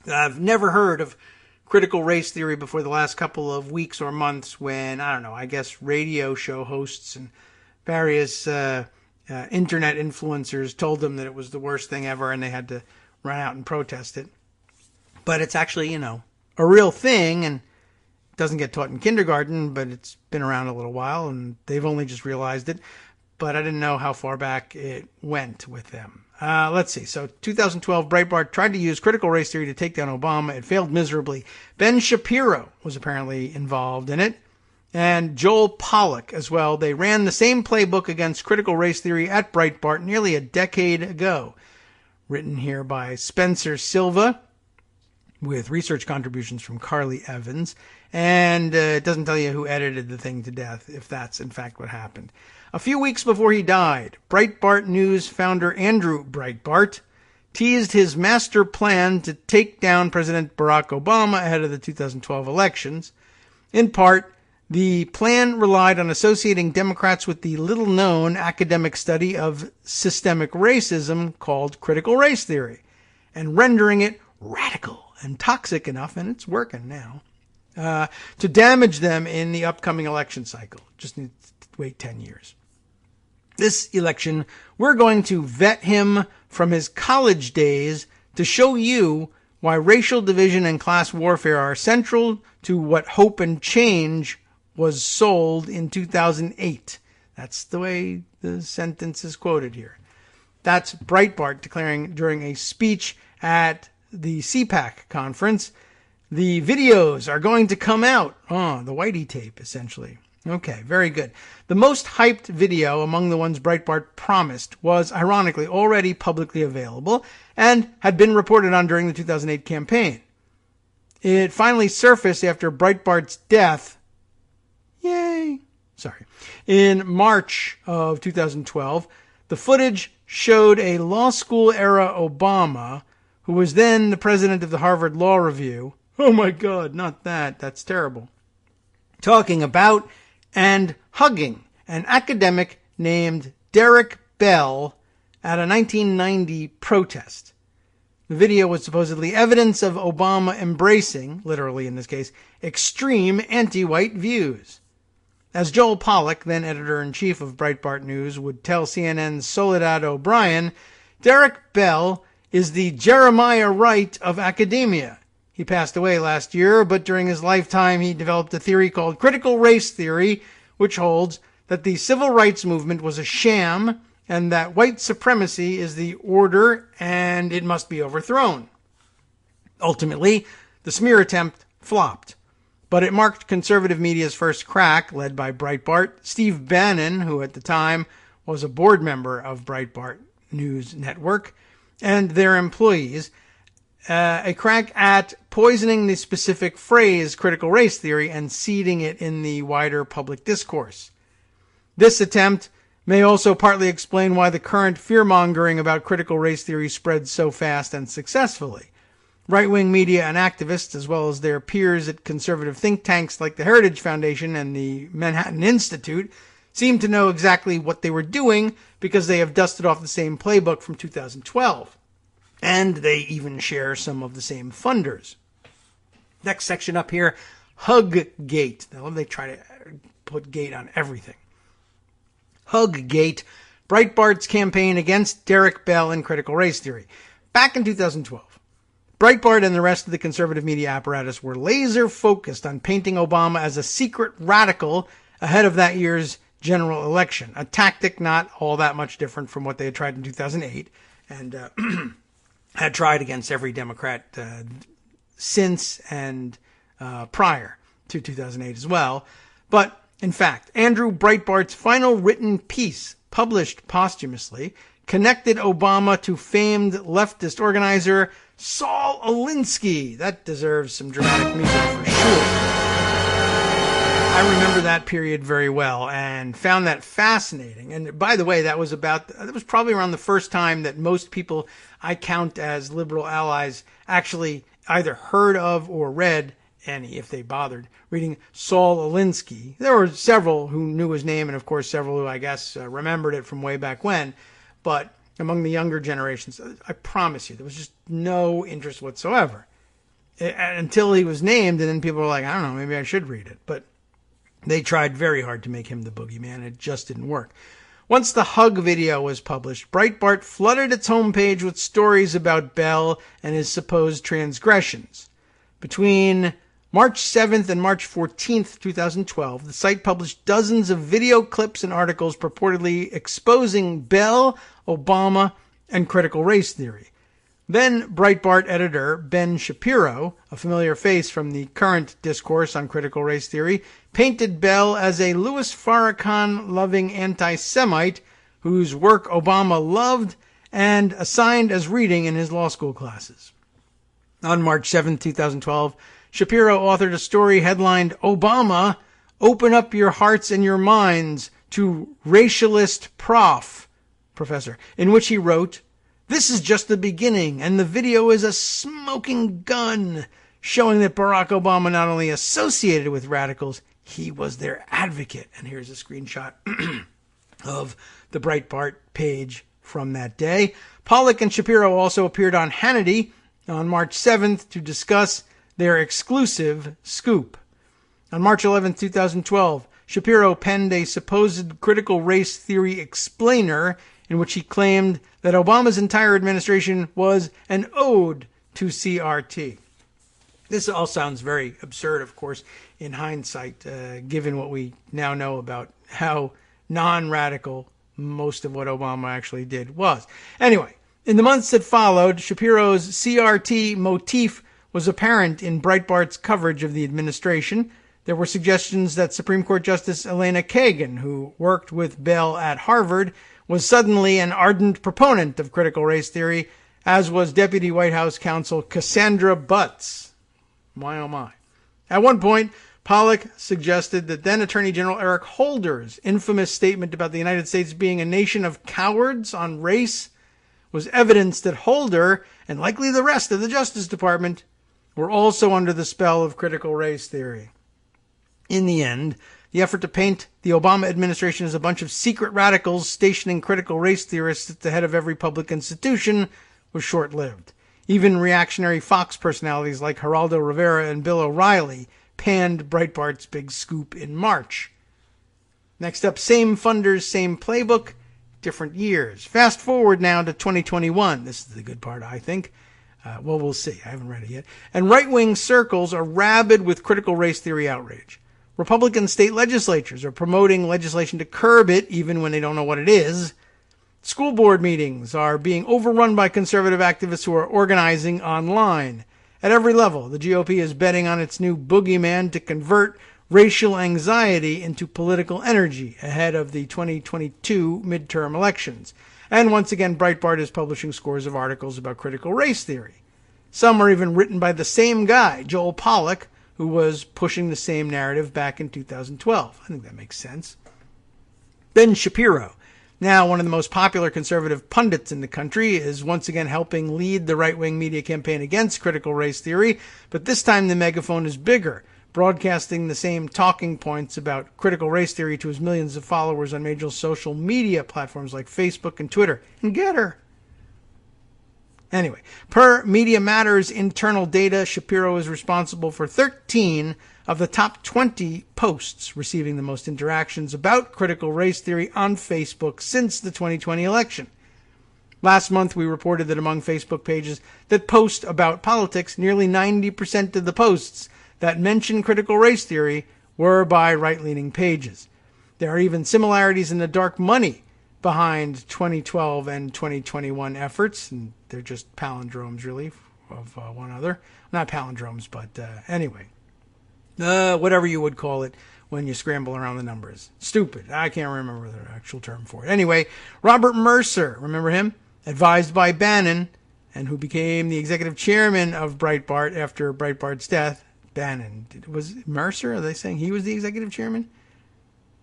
I've never heard of critical race theory before the last couple of weeks or months when, I don't know, I guess radio show hosts and various internet influencers told them that it was the worst thing ever and they had to run out and protest it. But it's actually, a real thing, and it doesn't get taught in kindergarten, but it's been around a little while, and they've only just realized it. But I didn't know how far back it went with them. Let's see. So 2012, Breitbart tried to use critical race theory to take down Obama. It failed miserably. Ben Shapiro was apparently involved in it, and Joel Pollack as well. They ran the same playbook against critical race theory at Breitbart nearly a decade ago. Written here by Spencer Silva, with research contributions from Carly Evans. And it doesn't tell you who edited the thing to death, if that's in fact what happened. A few weeks before he died, Breitbart News founder Andrew Breitbart teased his master plan to take down President Barack Obama ahead of the 2012 elections. In part, the plan relied on associating Democrats with the little-known academic study of systemic racism called critical race theory, and rendering it radical and toxic enough, and it's working now, to damage them in the upcoming election cycle. Just need to wait 10 years. This election, we're going to vet him from his college days to show you why racial division and class warfare are central to what hope and change was sold in 2008. That's the way the sentence is quoted here. That's Breitbart declaring during a speech at the CPAC conference. The videos are going to come out. Oh, the Whitey tape, essentially. Okay, very good. The most hyped video among the ones Breitbart promised was, ironically, already publicly available and had been reported on during the 2008 campaign. It finally surfaced after Breitbart's death. Yay! Sorry. In March of 2012, the footage showed a law school-era Obama, who was then the president of the Harvard Law Review. Oh my God, not that. That's terrible. Talking about and hugging an academic named Derek Bell at a 1990 protest. The video was supposedly evidence of Obama embracing, literally in this case, extreme anti-white views. As Joel Pollack, then editor-in-chief of Breitbart News, would tell CNN's Soledad O'Brien, Derek Bell is the Jeremiah Wright of academia. He passed away last year, but during his lifetime he developed a theory called critical race theory, which holds that the civil rights movement was a sham and that white supremacy is the order and it must be overthrown. Ultimately, the smear attempt flopped, but it marked conservative media's first crack, led by Breitbart. Steve Bannon, who at the time was a board member of Breitbart News Network, and their employees, a crack at poisoning the specific phrase critical race theory and seeding it in the wider public discourse. This attempt may also partly explain why the current fear-mongering about critical race theory spread so fast and successfully. Right-wing media and activists, as well as their peers at conservative think tanks like the Heritage Foundation and the Manhattan Institute, seem to know exactly what they were doing because they have dusted off the same playbook from 2012. And they even share some of the same funders. Next section up here, Huggate. Now, they try to put gate on everything. Huggate, Breitbart's campaign against Derek Bell and critical race theory. Back in 2012, Breitbart and the rest of the conservative media apparatus were laser focused on painting Obama as a secret radical ahead of that year's general election, a tactic not all that much different from what they had tried in 2008 and had tried against every Democrat since and prior to 2008 as well. But in fact, Andrew Breitbart's final written piece, published posthumously, connected Obama to famed leftist organizer Saul Alinsky. That deserves some dramatic music for sure. I remember that period very well and found that fascinating. And by the way, that was probably around the first time that most people I count as liberal allies actually either heard of or read any, if they bothered, reading Saul Alinsky. There were several who knew his name and, of course, several who, I guess, remembered it from way back when. But among the younger generations, I promise you, there was just no interest whatsoever until he was named. And then people were like, I don't know, maybe I should read it. But they tried very hard to make him the boogeyman. It just didn't work. Once the Hug video was published, Breitbart flooded its homepage with stories about Bell and his supposed transgressions. Between March 7th and March 14th, 2012, the site published dozens of video clips and articles purportedly exposing Bell, Obama, and critical race theory. Then Breitbart editor Ben Shapiro, a familiar face from the current discourse on critical race theory, painted Bell as a Louis Farrakhan-loving anti-Semite whose work Obama loved and assigned as reading in his law school classes. On March 7, 2012, Shapiro authored a story headlined, Obama, Open Up Your Hearts and Your Minds to Racialist Professor, in which he wrote, This is just the beginning, and the video is a smoking gun, showing that Barack Obama not only associated with radicals, he was their advocate. And here's a screenshot of the Breitbart page from that day. Pollack and Shapiro also appeared on Hannity on March 7th to discuss their exclusive scoop. On March 11, 2012, Shapiro penned a supposed critical race theory explainer in which he claimed that Obama's entire administration was an ode to CRT. This all sounds very absurd, of course, in hindsight, given what we now know about how non-radical most of what Obama actually did was. Anyway, in the months that followed, Shapiro's CRT motif was apparent in Breitbart's coverage of the administration. There were suggestions that Supreme Court Justice Elena Kagan, who worked with Bell at Harvard, was suddenly an ardent proponent of critical race theory, as was Deputy White House counsel Cassandra Butts. My oh my. At one point, Pollack suggested that then Attorney General Eric Holder's infamous statement about the United States being a nation of cowards on race was evidence that Holder, and likely the rest of the Justice Department, were also under the spell of critical race theory. In the end, The effort to paint the Obama administration as a bunch of secret radicals stationing critical race theorists at the head of every public institution was short-lived. Even reactionary Fox personalities like Geraldo Rivera and Bill O'Reilly panned Breitbart's big scoop in March. Next up, same funders, same playbook, different years. Fast forward now to 2021. This is the good part, I think. Well, we'll see. I haven't read it yet. And right-wing circles are rabid with critical race theory outrage. Republican state legislatures are promoting legislation to curb it, even when they don't know what it is. School board meetings are being overrun by conservative activists who are organizing online. At every level, the GOP is betting on its new boogeyman to convert racial anxiety into political energy ahead of the 2022 midterm elections. And once again, Breitbart is publishing scores of articles about critical race theory. Some are even written by the same guy, Joel Pollack, who was pushing the same narrative back in 2012. I think that makes sense. Ben Shapiro, now one of the most popular conservative pundits in the country, is once again helping lead the right-wing media campaign against critical race theory, but this time the megaphone is bigger, broadcasting the same talking points about critical race theory to his millions of followers on major social media platforms like Facebook and Twitter. And get her. Anyway, per Media Matters internal data, Shapiro is responsible for 13 of the top 20 posts receiving the most interactions about critical race theory on Facebook since the 2020 election. Last month, we reported that among Facebook pages that post about politics, nearly 90% of the posts that mention critical race theory were by right-leaning pages. There are even similarities in the dark money behind 2012 and 2021 efforts, and they're just palindromes, really, of one another. Not palindromes, but anyway. Whatever you would call it when you scramble around the numbers. Stupid. I can't remember the actual term for it. Anyway, Robert Mercer, remember him? Advised by Bannon, and who became the executive chairman of Breitbart after Breitbart's death. Bannon. Was Mercer? Are they saying he was the executive chairman?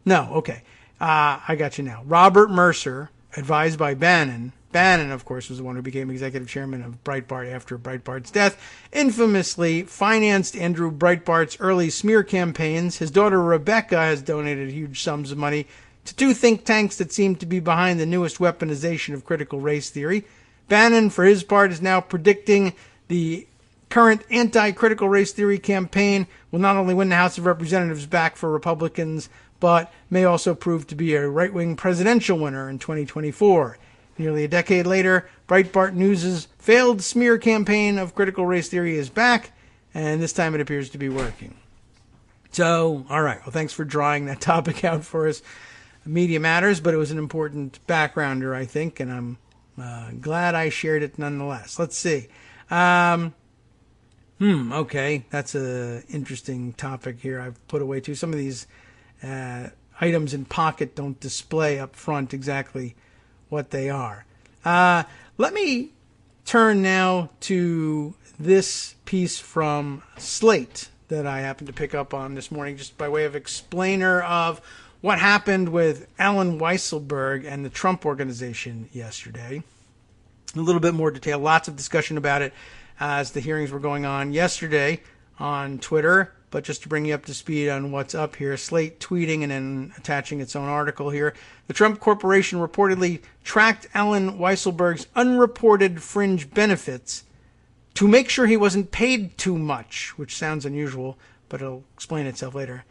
No. Okay. I got you now. Robert Mercer, advised by Bannon. Bannon, of course, was the one who became executive chairman of Breitbart after Breitbart's death, infamously financed Andrew Breitbart's early smear campaigns. His daughter Rebecca has donated huge sums of money to two think tanks that seem to be behind the newest weaponization of critical race theory. Bannon, for his part, is now predicting the current anti-critical race theory campaign will not only win the House of Representatives back for Republicans, but may also prove to be a right-wing presidential winner in 2024. Nearly a decade later, Breitbart News' failed smear campaign of critical race theory is back, and this time it appears to be working. So, all right. Well, thanks for drawing that topic out for us. Media Matters, but it was an important backgrounder, I think, and I'm glad I shared it nonetheless. Let's see. Okay. That's an interesting topic here. I've put away, too. Some of these items in Pocket don't display up front exactly what they are. Let me turn now to this piece from Slate that I happened to pick up on this morning, just by way of explainer of what happened with Alan Weisselberg and the Trump Organization yesterday. A little bit more detail, lots of discussion about it as the hearings were going on yesterday on Twitter. But just to bring you up to speed on what's up here, Slate tweeting and then attaching its own article here. The Trump Corporation reportedly tracked Alan Weisselberg's unreported fringe benefits to make sure he wasn't paid too much, which sounds unusual, but it'll explain itself later.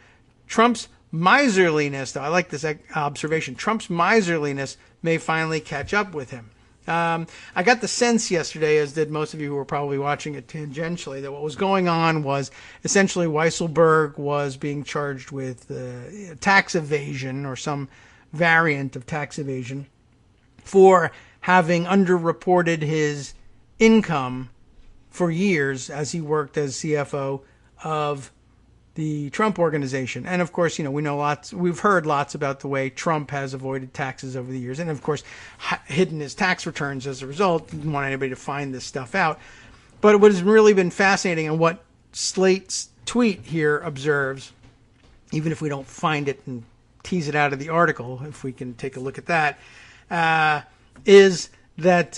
Trump's miserliness, though, I like this observation, Trump's miserliness may finally catch up with him. I got the sense yesterday, as did most of you who were probably watching it tangentially, that what was going on was essentially Weisselberg was being charged with tax evasion or some variant of tax evasion for having underreported his income for years as he worked as CFO of the Trump Organization. And of course, we know we've heard lots about the way Trump has avoided taxes over the years, and of course hidden his tax returns as a result. Didn't want anybody to find this stuff out. But what has really been fascinating, and what Slate's tweet here observes, even if we don't find it and tease it out of the article, if we can take a look at that, is that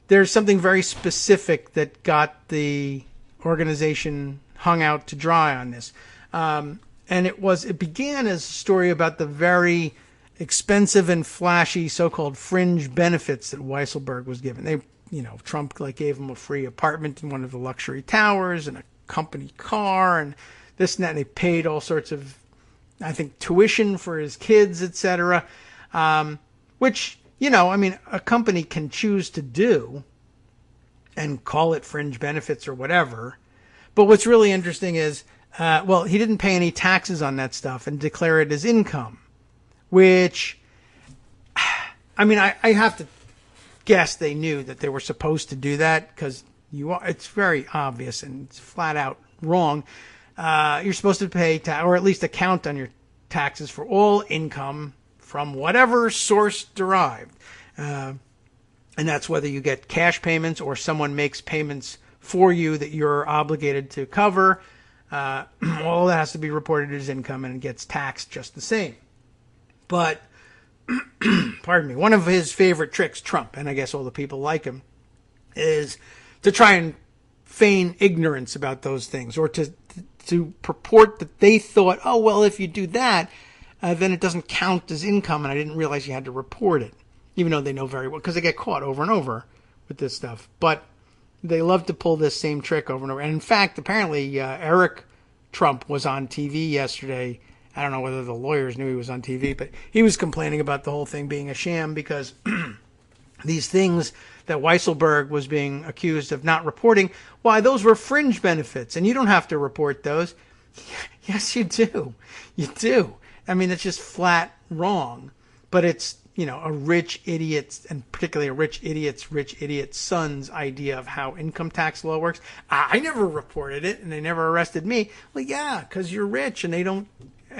there's something very specific that got the organization hung out to dry on this. And it began as a story about the very expensive and flashy so-called fringe benefits that Weisselberg was given. Trump gave him a free apartment in one of the luxury towers and a company car and this and that. And they paid all sorts of, I think, tuition for his kids, etc. Which, a company can choose to do and call it fringe benefits or whatever. But what's really interesting is, he didn't pay any taxes on that stuff and declare it as income, which, I have to guess they knew that they were supposed to do that because it's very obvious and it's flat out wrong. You're supposed to pay or at least account on your taxes for all income from whatever source derived. And that's whether you get cash payments or someone makes payments for you that you're obligated to cover. All that has to be reported as income and it gets taxed just the same. But, pardon me, one of his favorite tricks, Trump, and I guess all the people like him, is to try and feign ignorance about those things, or to purport that they thought, oh, well, if you do that, then it doesn't count as income, and I didn't realize you had to report it, even though they know very well, because they get caught over and over with this stuff. But they love to pull this same trick over and over. And in fact, apparently, Eric Trump was on TV yesterday. I don't know whether the lawyers knew he was on TV, but he was complaining about the whole thing being a sham because these things that Weisselberg was being accused of not reporting, why, those were fringe benefits, and you don't have to report those. Yes, you do. You do. It's just flat wrong. But it's, a rich idiot, and particularly a rich idiot's son's idea of how income tax law works. I never reported it, and they never arrested me. Well, yeah, because you're rich, and they don't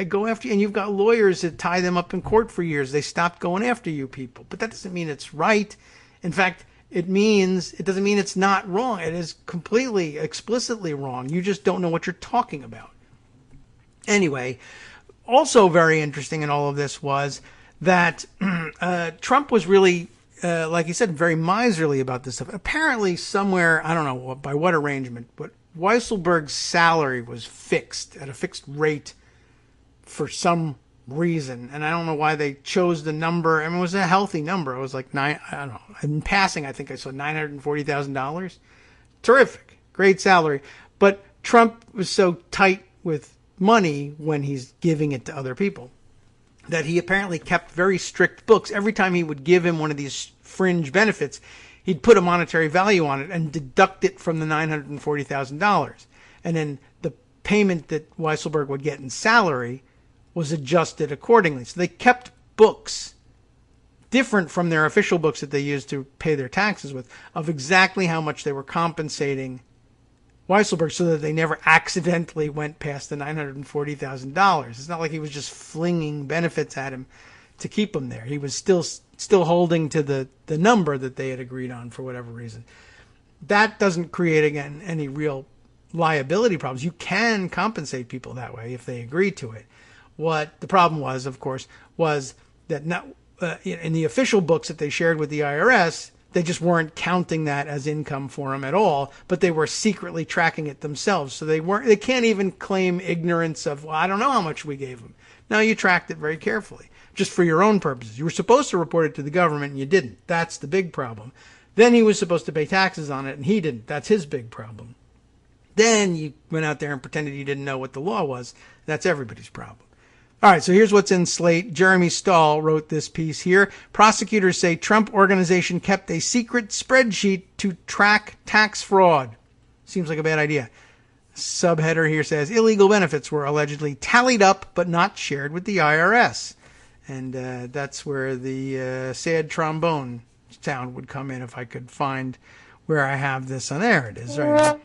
go after you, and you've got lawyers that tie them up in court for years. They stopped going after you people. But that doesn't mean it's right. In fact, it doesn't mean it's not wrong. It is completely, explicitly wrong. You just don't know what you're talking about. Anyway, also very interesting in all of this was that Trump was really, like he said, very miserly about this stuff. Apparently somewhere, I don't know by what arrangement, but Weisselberg's salary was fixed at a fixed rate for some reason, and I don't know why they chose the number. It was a healthy number. It was like I don't know. In passing, I think I saw $940,000. Terrific, great salary. But Trump was so tight with money when he's giving it to other people that he apparently kept very strict books. Every time he would give him one of these fringe benefits, he'd put a monetary value on it and deduct it from the $940,000, and then the payment that Weisselberg would get in salary was adjusted accordingly. So they kept books different from their official books that they used to pay their taxes with, of exactly how much they were compensating Weisselberg so that they never accidentally went past the $940,000. It's not like he was just flinging benefits at him to keep him there. He was still holding to the number that they had agreed on for whatever reason. That doesn't create, again, any real liability problems. You can compensate people that way if they agree to it. What the problem was, of course, was that in the official books that they shared with the IRS, they just weren't counting that as income for them at all, but they were secretly tracking it themselves. So they can't even claim ignorance of, well, I don't know how much we gave them. No, you tracked it very carefully, just for your own purposes. You were supposed to report it to the government and you didn't. That's the big problem. Then he was supposed to pay taxes on it and he didn't. That's his big problem. Then you went out there and pretended you didn't know what the law was. That's everybody's problem. All right, so here's what's in Slate. Jeremy Stahl wrote this piece here. Prosecutors say Trump Organization kept a secret spreadsheet to track tax fraud. Seems like a bad idea. Subheader here says illegal benefits were allegedly tallied up but not shared with the IRS. And that's where the sad trombone sound would come in if I could find where I have this. And there it is right now.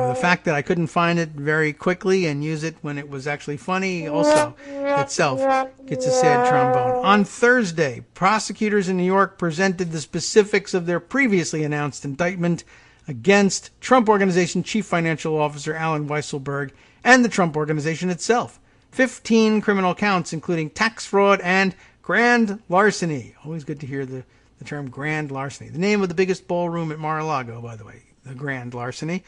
The fact that I couldn't find it very quickly and use it when it was actually funny also itself gets a sad trombone. On Thursday, prosecutors in New York presented the specifics of their previously announced indictment against Trump Organization Chief Financial Officer Alan Weisselberg and the Trump Organization itself. 15 criminal counts, including tax fraud and grand larceny. Always good to hear the term grand larceny. The name of the biggest ballroom at Mar-a-Lago, by the way, the Grand Larceny.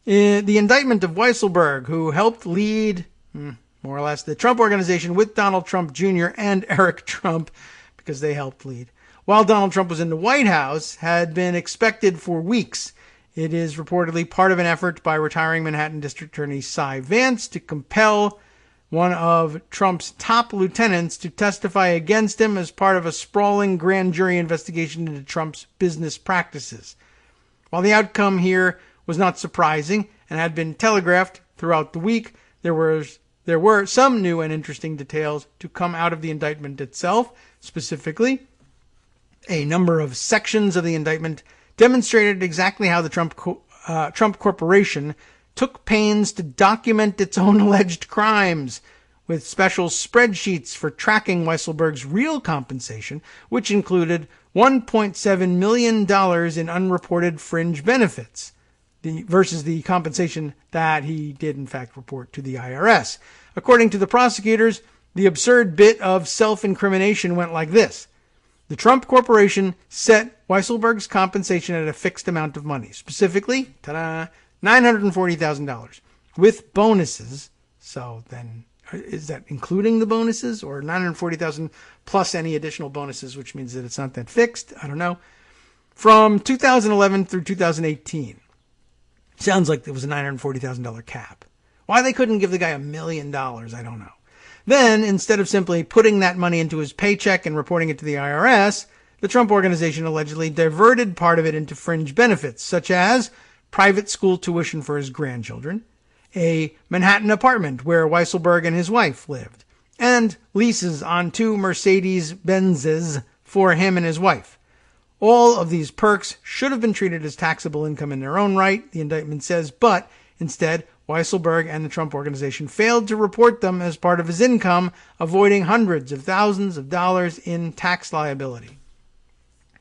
The indictment of Weisselberg, who helped lead, more or less, the Trump Organization with Donald Trump Jr. and Eric Trump, because they helped lead, while Donald Trump was in the White House, had been expected for weeks. It is reportedly part of an effort by retiring Manhattan District Attorney Cy Vance to compel one of Trump's top lieutenants to testify against him as part of a sprawling grand jury investigation into Trump's business practices. While the outcome here was not surprising and had been telegraphed throughout the week, there were some new and interesting details to come out of the indictment itself. Specifically, a number of sections of the indictment demonstrated exactly how the Trump Corporation took pains to document its own alleged crimes, with special spreadsheets for tracking Weisselberg's real compensation, which included $1.7 million in unreported fringe benefits, versus the compensation that he did in fact report to the IRS. According to the prosecutors, the absurd bit of self-incrimination went like this. The Trump Corporation set Weisselberg's compensation at a fixed amount of money, specifically, $940,000, with bonuses. So then, is that including the bonuses, or $940,000 plus any additional bonuses, which means that it's not that fixed? I don't know. From 2011 through 2018. Sounds like there was a $940,000 cap. Why they couldn't give the guy $1 million, I don't know. Then, instead of simply putting that money into his paycheck and reporting it to the IRS, the Trump Organization allegedly diverted part of it into fringe benefits, such as private school tuition for his grandchildren, a Manhattan apartment where Weisselberg and his wife lived, and leases on 2 Mercedes-Benzes for him and his wife. All of these perks should have been treated as taxable income in their own right, the indictment says, but instead, Weisselberg and the Trump Organization failed to report them as part of his income, avoiding hundreds of thousands of dollars in tax liability.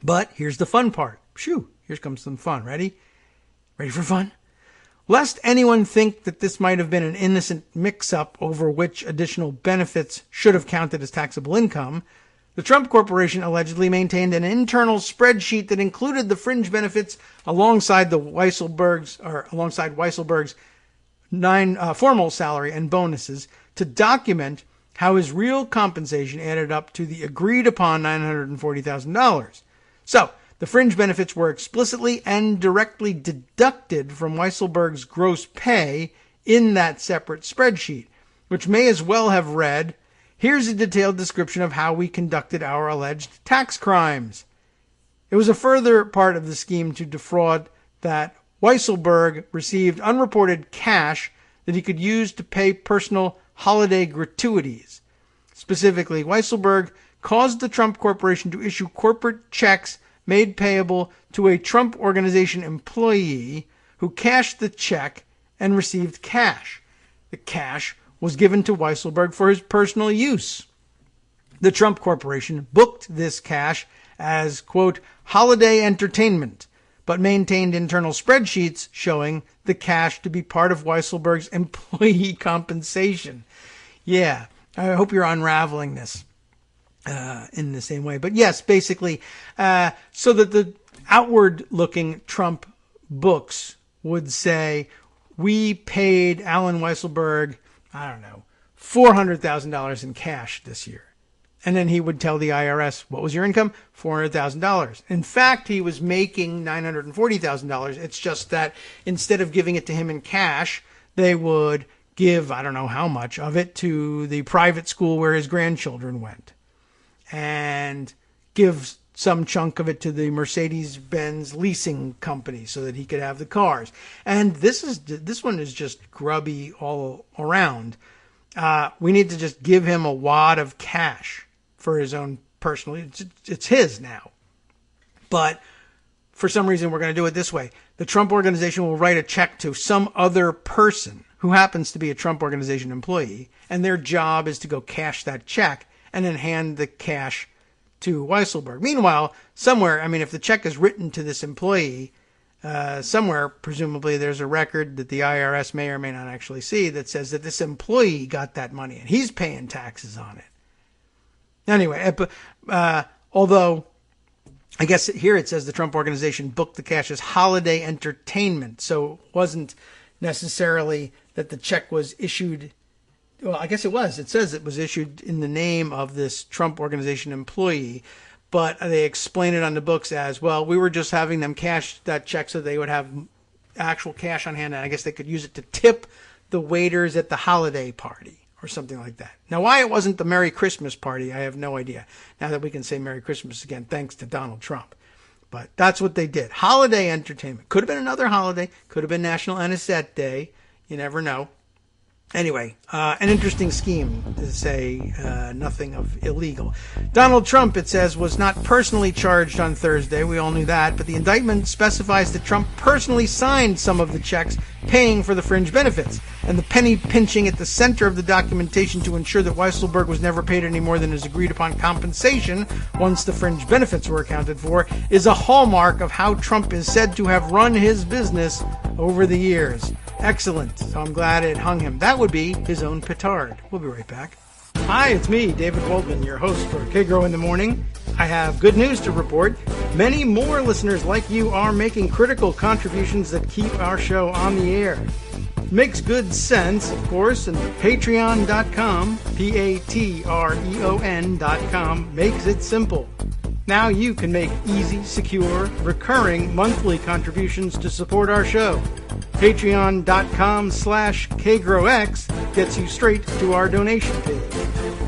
But here's the fun part. Phew, here comes some fun. Ready? Ready for fun? Lest anyone think that this might have been an innocent mix-up over which additional benefits should have counted as taxable income, the Trump Corporation allegedly maintained an internal spreadsheet that included the fringe benefits alongside Weisselberg's formal salary and bonuses to document how his real compensation added up to the agreed upon $940,000. So, the fringe benefits were explicitly and directly deducted from Weisselberg's gross pay in that separate spreadsheet, which may as well have read, "Here's a detailed description of how we conducted our alleged tax crimes." It was a further part of the scheme to defraud that Weisselberg received unreported cash that he could use to pay personal holiday gratuities. Specifically, Weisselberg caused the Trump Corporation to issue corporate checks made payable to a Trump Organization employee who cashed the check and received cash. The cash was given to Weisselberg for his personal use. The Trump Corporation booked this cash as, quote, holiday entertainment, but maintained internal spreadsheets showing the cash to be part of Weisselberg's employee compensation. Yeah, I hope you're unraveling this in the same way. But yes, basically, so that the outward-looking Trump books would say, we paid Alan Weisselberg, I don't know, $400,000 in cash this year. And then he would tell the IRS, what was your income? $400,000. In fact, he was making $940,000. It's just that instead of giving it to him in cash, they would give, I don't know how much of it, to the private school where his grandchildren went. And give some chunk of it to the Mercedes-Benz leasing company so that he could have the cars. And this one is just grubby all around. We need to just give him a wad of cash for his own personal. It's his now. But for some reason, we're going to do it this way. The Trump Organization will write a check to some other person who happens to be a Trump Organization employee, and their job is to go cash that check and then hand the cash to Weisselberg. Meanwhile, somewhere, I mean, if the check is written to this employee, somewhere, presumably, there's a record that the IRS may or may not actually see that says that this employee got that money and he's paying taxes on it. Anyway, although I guess here it says the Trump Organization booked the cash as holiday entertainment, so it wasn't necessarily that the check was issued. Well, I guess it was. It says it was issued in the name of this Trump Organization employee, but they explain it on the books as, well, we were just having them cash that check so they would have actual cash on hand, and I guess they could use it to tip the waiters at the holiday party or something like that. Now, why it wasn't the Merry Christmas party, I have no idea. Now that we can say Merry Christmas again, thanks to Donald Trump. But that's what they did. Holiday entertainment. Could have been another holiday. Could have been National Anisette Day. You never know. Anyway, an interesting scheme to say nothing of illegal. Donald Trump, it says, was not personally charged on Thursday. We all knew that. But the indictment specifies that Trump personally signed some of the checks paying for the fringe benefits. And the penny pinching at the center of the documentation to ensure that Weisselberg was never paid any more than his agreed upon compensation once the fringe benefits were accounted for is a hallmark of how Trump is said to have run his business over the years. Excellent. So I'm glad it hung him. That would be his own petard. We'll be right back. Hi, it's me, David Waldman, your host for Kagro in the Morning. I have good news to report. Many more listeners like you are making critical contributions that keep our show on the air. Makes good sense, of course, and patreon.com, Patreon.com, makes it simple. Now you can make easy, secure, recurring monthly contributions to support our show. Patreon.com/KagroX gets you straight to our donation page.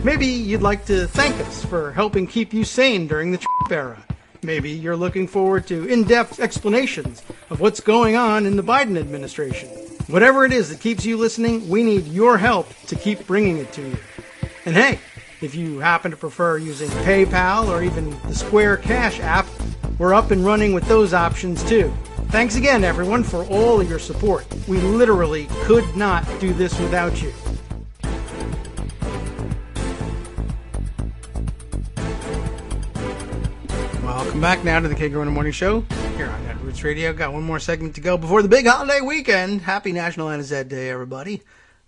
Maybe you'd like to thank us for helping keep you sane during the Trump era. Maybe you're looking forward to in-depth explanations of what's going on in the Biden administration. Whatever it is that keeps you listening, we need your help to keep bringing it to you. And hey, if you happen to prefer using PayPal or even the Square Cash app, we're up and running with those options too. Thanks again, everyone, for all of your support. We literally could not do this without you. Welcome back now to the Kagro in the Morning Show here on Roots Radio. Got one more segment to go before the big holiday weekend. Happy National Anisette Day, everybody.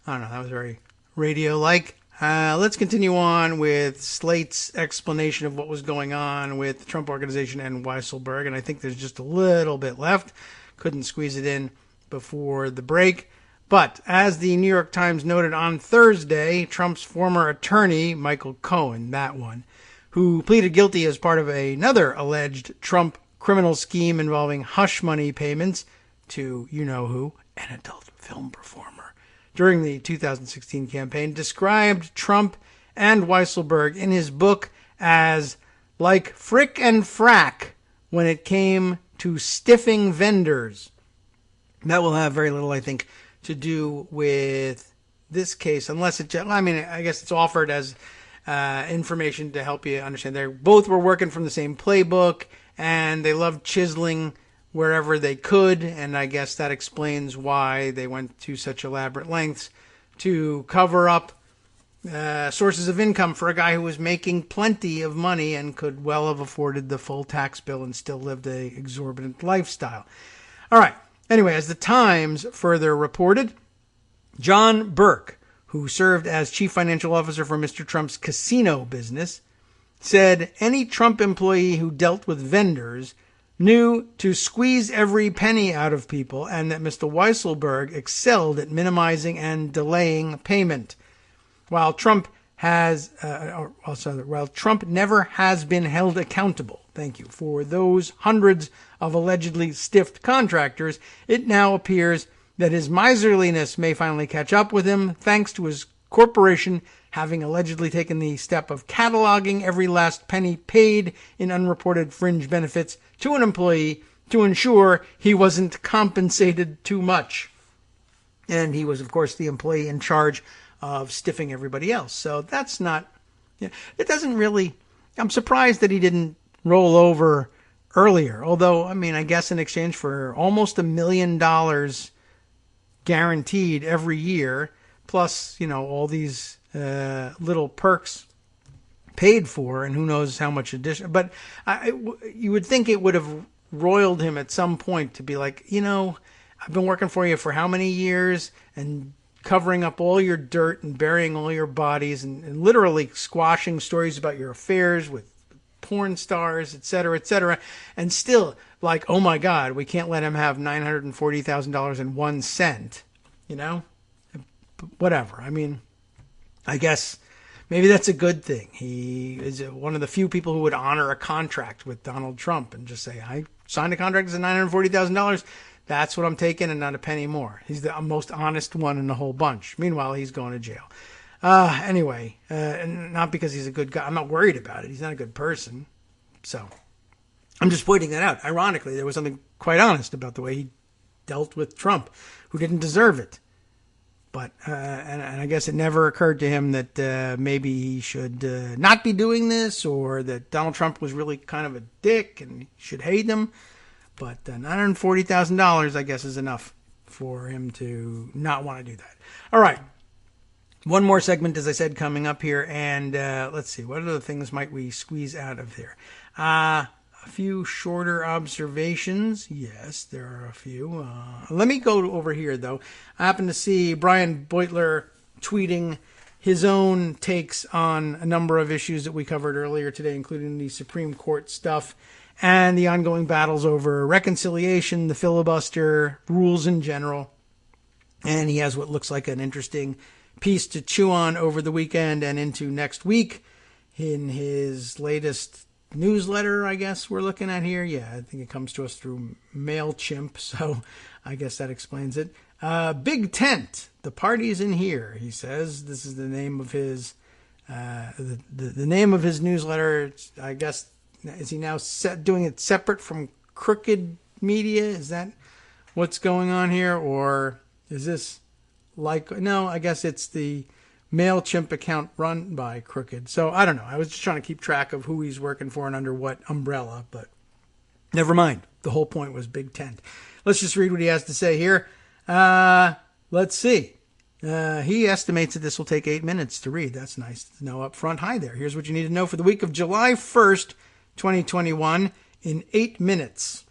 I don't know, that was very radio-like. Let's continue on with Slate's explanation of what was going on with the Trump Organization and Weisselberg, and I think there's just a little bit left. Couldn't squeeze it in before the break. But as the New York Times noted on Thursday, Trump's former attorney, Michael Cohen, that one, who pleaded guilty as part of another alleged Trump criminal scheme involving hush money payments to you-know-who, an adult film performer, during the 2016 campaign, described Trump and Weisselberg in his book as like frick and frack when it came to stiffing vendors. That will have very little, I think, to do with this case, unless it, I mean, I guess it's offered as information to help you understand. They both were working from the same playbook, and they loved chiseling wherever they could, and I guess that explains why they went to such elaborate lengths to cover up sources of income for a guy who was making plenty of money and could well have afforded the full tax bill and still lived a exorbitant lifestyle. All right. Anyway, as the Times further reported, John Burke, who served as chief financial officer for Mr. Trump's casino business, said any Trump employee who dealt with vendors knew to squeeze every penny out of people, and that Mr. Weisselberg excelled at minimizing and delaying payment. While Trump never has been held accountable, for those hundreds of allegedly stiffed contractors, it now appears that his miserliness may finally catch up with him, thanks to his corporation having allegedly taken the step of cataloging every last penny paid in unreported fringe benefits to an employee to ensure he wasn't compensated too much. And he was, of course, the employee in charge of stiffing everybody else. So that's not, it doesn't really, I'm surprised that he didn't roll over earlier. Although, I mean, I guess in exchange for almost $1 million guaranteed every year, plus, all these little perks paid for, and who knows how much addition. But you would think it would have roiled him at some point to be like, I've been working for you for how many years and covering up all your dirt and burying all your bodies and literally squashing stories about your affairs with porn stars, et cetera, and still like, oh my God, we can't let him have $940,000 and 1 cent you know? Whatever. I mean, I guess maybe that's a good thing. He is one of the few people who would honor a contract with Donald Trump and just say, I signed a contract at $940,000. That's what I'm taking and not a penny more. He's the most honest one in the whole bunch. Meanwhile, he's going to jail. Anyway, and not because he's a good guy. I'm not worried about it. He's not a good person. So I'm just pointing that out. Ironically, there was something quite honest about the way he dealt with Trump, who didn't deserve it. But, and I guess it never occurred to him that maybe he should not be doing this, or that Donald Trump was really kind of a dick and he should hate him. But $940,000, I guess, is enough for him to not want to do that. All right. One more segment, as I said, coming up here. And let's see. What other things might we squeeze out of there? A few shorter observations. Yes, there are a few. Let me go over here, though. I happened to see Brian Beutler tweeting his own takes on a number of issues that we covered earlier today, including the Supreme Court stuff and the ongoing battles over reconciliation, the filibuster, rules in general. And he has what looks like an interesting piece to chew on over the weekend and into next week in his latest newsletter, I guess we're looking at here. Yeah, I think it comes to us through MailChimp, so I guess that explains it. Big Tent, the party's in here, he says. This is the name of his the name of his newsletter. It's, I guess, is he now doing it separate from Crooked Media? Is that what's going on here? Or is this no, I guess it's the MailChimp account run by Crooked. So I don't know. I was just trying to keep track of who he's working for and under what umbrella, but never mind. The whole point was Big Tent. Let's just read what he has to say here. Let's see. He estimates that this will take 8 minutes to read. That's nice to know up front. Hi there. Here's what you need to know for the week of July 1st, 2021 in 8 minutes.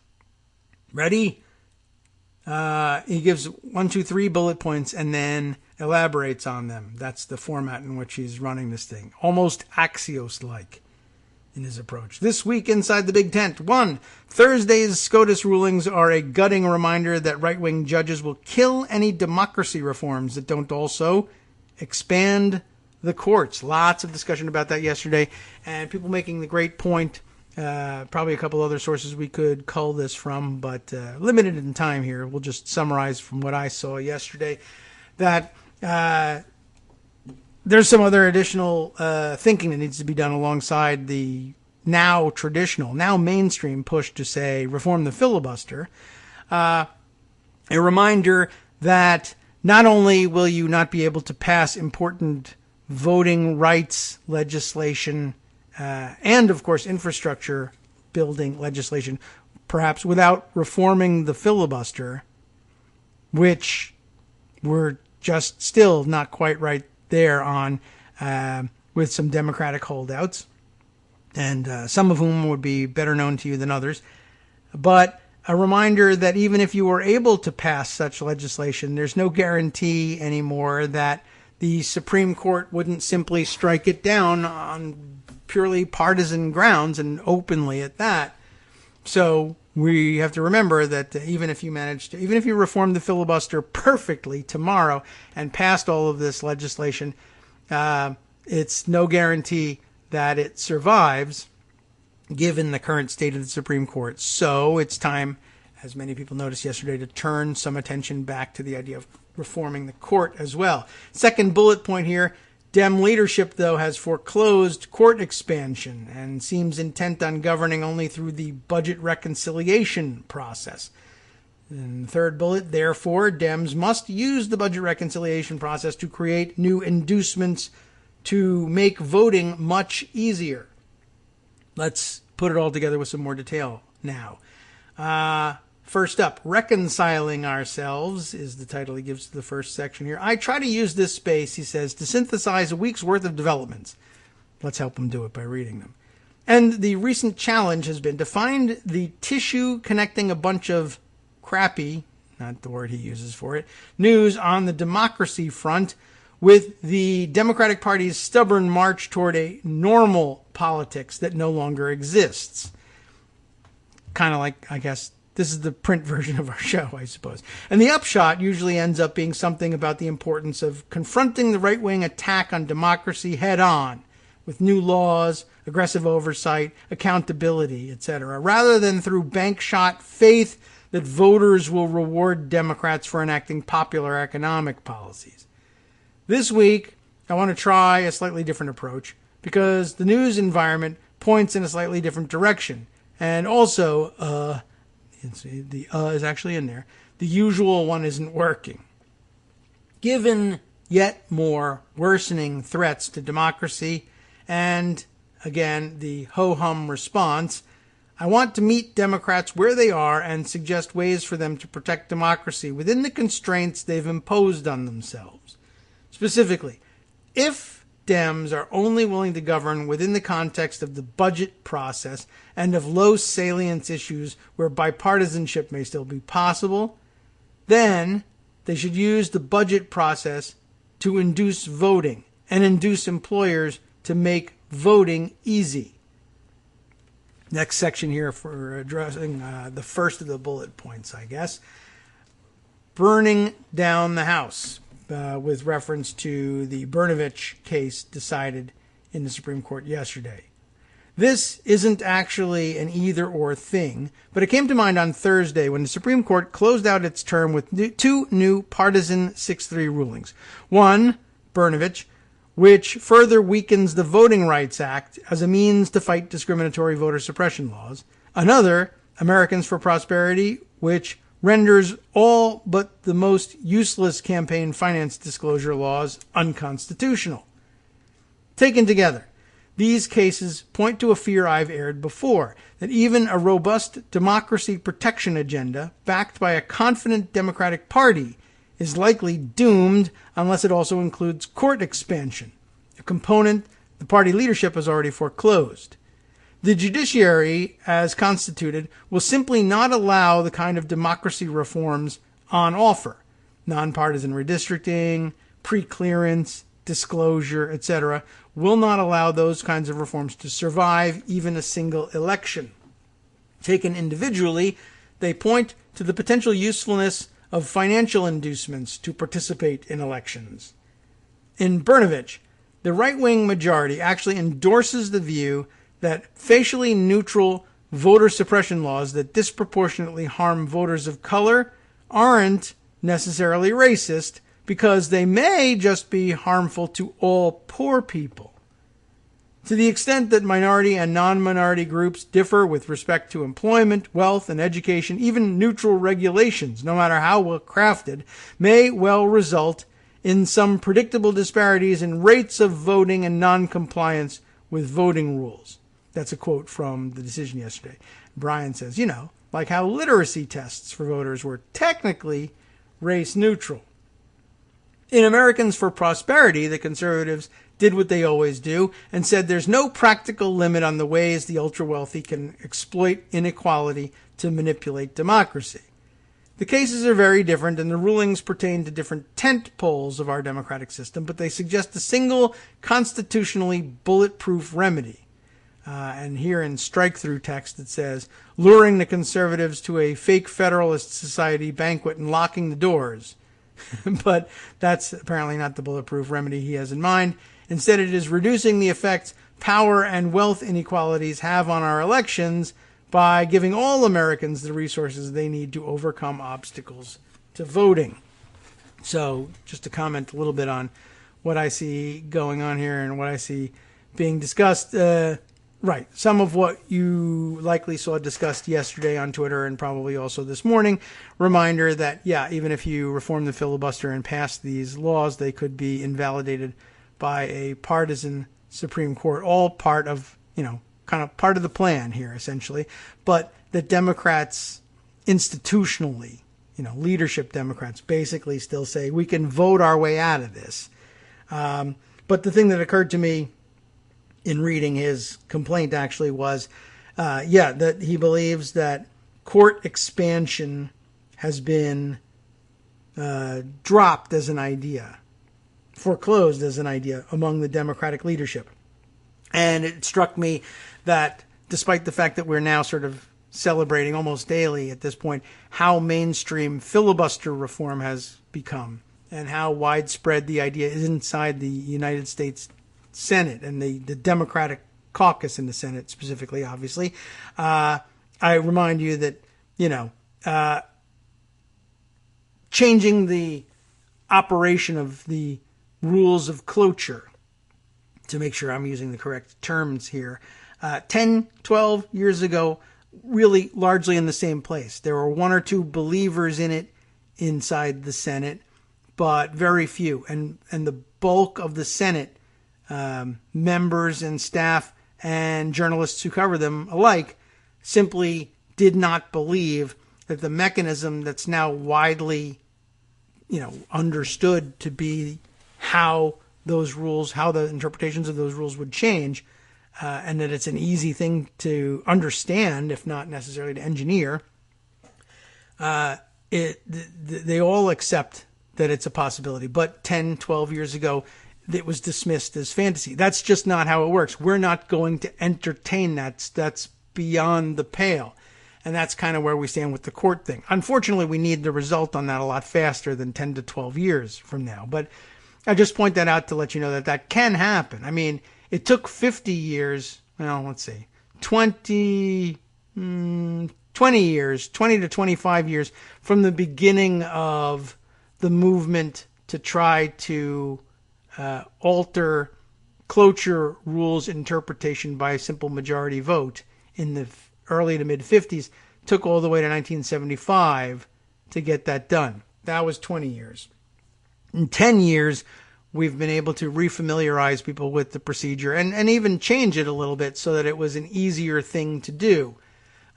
Ready? He gives 1, 2, 3 bullet points and then elaborates on them. That's the format in which he's running this thing. Almost Axios-like in his approach. This week inside the Big Tent. 1. Thursday's SCOTUS rulings are a gutting reminder that right-wing judges will kill any democracy reforms that don't also expand the courts. Lots of discussion about that yesterday, and people making the great point. Probably a couple other sources we could cull this from, but limited in time here. We'll just summarize from what I saw yesterday that there's some other additional thinking that needs to be done alongside the now traditional, now mainstream push to say reform the filibuster. A reminder that not only will you not be able to pass important voting rights legislation and, of course, infrastructure building legislation, perhaps without reforming the filibuster, which we're just still not quite right there on with some Democratic holdouts, and some of whom would be better known to you than others. But a reminder that even if you were able to pass such legislation, there's no guarantee anymore that the Supreme Court wouldn't simply strike it down on purely partisan grounds and openly at that. So we have to remember that even if you reform the filibuster perfectly tomorrow and passed all of this legislation, it's no guarantee that it survives given the current state of the Supreme Court. So it's time, as many people noticed yesterday, to turn some attention back to the idea of reforming the court as well. Second bullet point here, Dem leadership, though, has foreclosed court expansion and seems intent on governing only through the budget reconciliation process. And the third bullet, therefore, Dems must use the budget reconciliation process to create new inducements to make voting much easier. Let's put it all together with some more detail now. First up, Reconciling Ourselves is the title he gives to the first section here. I try to use this space, he says, to synthesize a week's worth of developments. Let's help him do it by reading them. And the recent challenge has been to find the tissue connecting a bunch of crappy, not the word he uses for it, news on the democracy front with the Democratic Party's stubborn march toward a normal politics that no longer exists. Kind of like, I guess, This is the print version of our show, I suppose. And the upshot usually ends up being something about the importance of confronting the right-wing attack on democracy head-on with new laws, aggressive oversight, accountability, etc., rather than through bank-shot faith that voters will reward Democrats for enacting popular economic policies. This week, I want to try a slightly different approach because the news environment points in a slightly different direction. And also, the is actually in there. The usual one isn't working. Given yet more worsening threats to democracy and, again, the ho-hum response, I want to meet Democrats where they are and suggest ways for them to protect democracy within the constraints they've imposed on themselves. Specifically, if Dems are only willing to govern within the context of the budget process and of low salience issues where bipartisanship may still be possible, then they should use the budget process to induce voting and induce employers to make voting easy. Next section here for addressing the first of the bullet points, I guess. Burning down the House. With reference to the Brnovich case decided in the Supreme Court yesterday. This isn't actually an either-or thing, but it came to mind on Thursday when the Supreme Court closed out its term with two new partisan 6-3 rulings. One, Brnovich, which further weakens the Voting Rights Act as a means to fight discriminatory voter suppression laws. Another, Americans for Prosperity, which renders all but the most useless campaign finance disclosure laws unconstitutional. Taken together, these cases point to a fear I've aired before, that even a robust democracy protection agenda backed by a confident Democratic Party is likely doomed unless it also includes court expansion, a component the party leadership has already foreclosed. The judiciary, as constituted, will simply not allow the kind of democracy reforms on offer. Nonpartisan redistricting, pre-clearance, disclosure, etc., will not allow those kinds of reforms to survive even a single election. Taken individually, they point to the potential usefulness of financial inducements to participate in elections. In Brnovich, the right-wing majority actually endorses the view that facially neutral voter suppression laws that disproportionately harm voters of color aren't necessarily racist because they may just be harmful to all poor people. To the extent that minority and non-minority groups differ with respect to employment, wealth, and education, even neutral regulations, no matter how well crafted, may well result in some predictable disparities in rates of voting and non-compliance with voting rules. That's a quote from the decision yesterday. Brian says, like how literacy tests for voters were technically race neutral. In Americans for Prosperity, the conservatives did what they always do and said there's no practical limit on the ways the ultra-wealthy can exploit inequality to manipulate democracy. The cases are very different and the rulings pertain to different tent poles of our democratic system, but they suggest a single constitutionally bulletproof remedy. And here in strike-through text it says, luring the conservatives to a fake Federalist Society banquet and locking the doors. But that's apparently not the bulletproof remedy he has in mind. Instead, it is reducing the effects power and wealth inequalities have on our elections by giving all Americans the resources they need to overcome obstacles to voting. So just to comment a little bit on what I see going on here and what I see being discussed. Right. Some of what you likely saw discussed yesterday on Twitter and probably also this morning. Reminder that, even if you reform the filibuster and pass these laws, they could be invalidated by a partisan Supreme Court. All part of, kind of part of the plan here, essentially. But that Democrats institutionally, leadership Democrats basically still say we can vote our way out of this. But the thing that occurred to me in reading his complaint actually was, that he believes that court expansion has been dropped as an idea, foreclosed as an idea among the Democratic leadership. And it struck me that despite the fact that we're now sort of celebrating almost daily at this point how mainstream filibuster reform has become and how widespread the idea is inside the United States Senate and the Democratic caucus in the Senate specifically, obviously. I remind you that, changing the operation of the rules of cloture, to make sure I'm using the correct terms here, 10, 12 years ago, really largely in the same place. There were one or two believers in it inside the Senate, but very few. And the bulk of the Senate, members and staff and journalists who cover them alike, simply did not believe that the mechanism that's now widely, understood to be how those rules, how the interpretations of those rules would change, and that it's an easy thing to understand, if not necessarily to engineer, they all accept that it's a possibility. But 10, 12 years ago, it was dismissed as fantasy. That's just not how it works. We're not going to entertain that. That's beyond the pale. And that's kind of where we stand with the court thing. Unfortunately, we need the result on that a lot faster than 10 to 12 years from now. But I just point that out to let you know that that can happen. I mean, it took 50 years, 20 years, 20 to 25 years from the beginning of the movement to try to alter cloture rules interpretation by a simple majority vote in the early to mid 50s, took all the way to 1975 to get that done. That was 20 years. In 10 years, we've been able to refamiliarize people with the procedure and even change it a little bit so that it was an easier thing to do.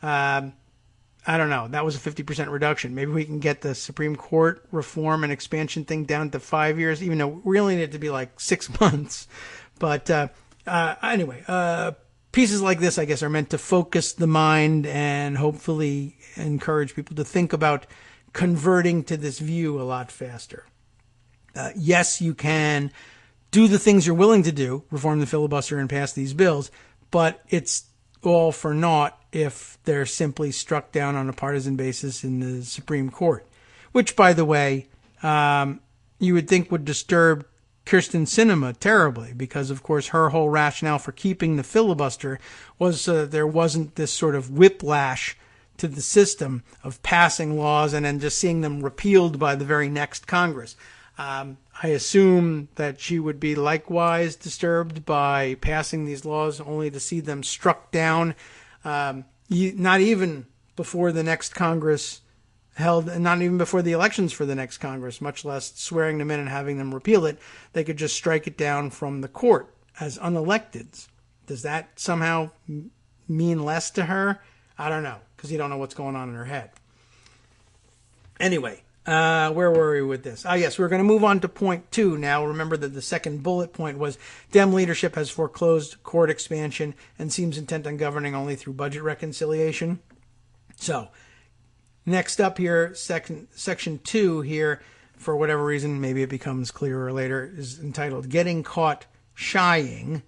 I don't know. That was a 50% reduction. Maybe we can get the Supreme Court reform and expansion thing down to 5 years, even though we really need it to be like 6 months. But anyway, pieces like this, I guess, are meant to focus the mind and hopefully encourage people to think about converting to this view a lot faster. Yes, you can do the things you're willing to do, reform the filibuster and pass these bills, but it's all for naught if they're simply struck down on a partisan basis in the Supreme Court, which, by the way, you would think would disturb Kirsten Sinema terribly, because, of course, her whole rationale for keeping the filibuster was there wasn't this sort of whiplash to the system of passing laws and then just seeing them repealed by the very next Congress. I assume that she would be likewise disturbed by passing these laws only to see them struck down, not even before the next Congress held, and not even before the elections for the next Congress, much less swearing them in and having them repeal it. They could just strike it down from the court as unelecteds. Does that somehow mean less to her? I don't know, because you don't know what's going on in her head. Anyway, where were we with this? Yes, we're going to move on to point 2 now. Remember that the second bullet point was Dem leadership has foreclosed court expansion and seems intent on governing only through budget reconciliation. So, next up here, section 2 here, for whatever reason, maybe it becomes clearer later, is entitled Getting Caught Shying.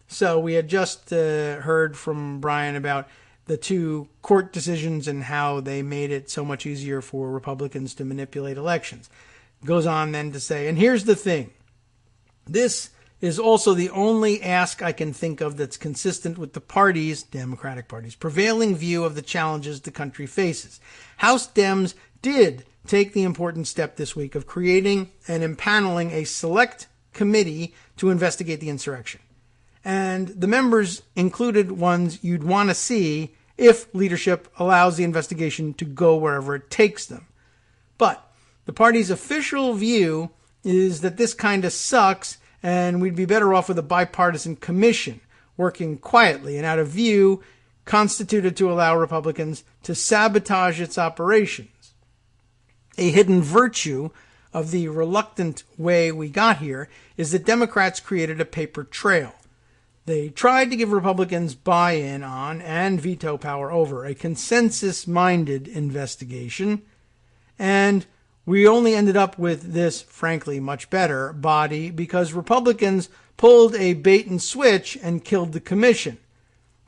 So we had just heard from Brian about the 2 court decisions and how they made it so much easier for Republicans to manipulate elections. Goes on then to say, and here's the thing, this is also the only ask I can think of that's consistent with the party's, Democratic Party's, prevailing view of the challenges the country faces. House Dems did take the important step this week of creating and impaneling a select committee to investigate the insurrection. And the members included ones you'd want to see if leadership allows the investigation to go wherever it takes them. But the party's official view is that this kind of sucks and we'd be better off with a bipartisan commission working quietly and out of view, constituted to allow Republicans to sabotage its operations. A hidden virtue of the reluctant way we got here is that Democrats created a paper trail. They tried to give Republicans buy-in on and veto power over a consensus-minded investigation, and we only ended up with this, frankly, much better body because Republicans pulled a bait and switch and killed the commission.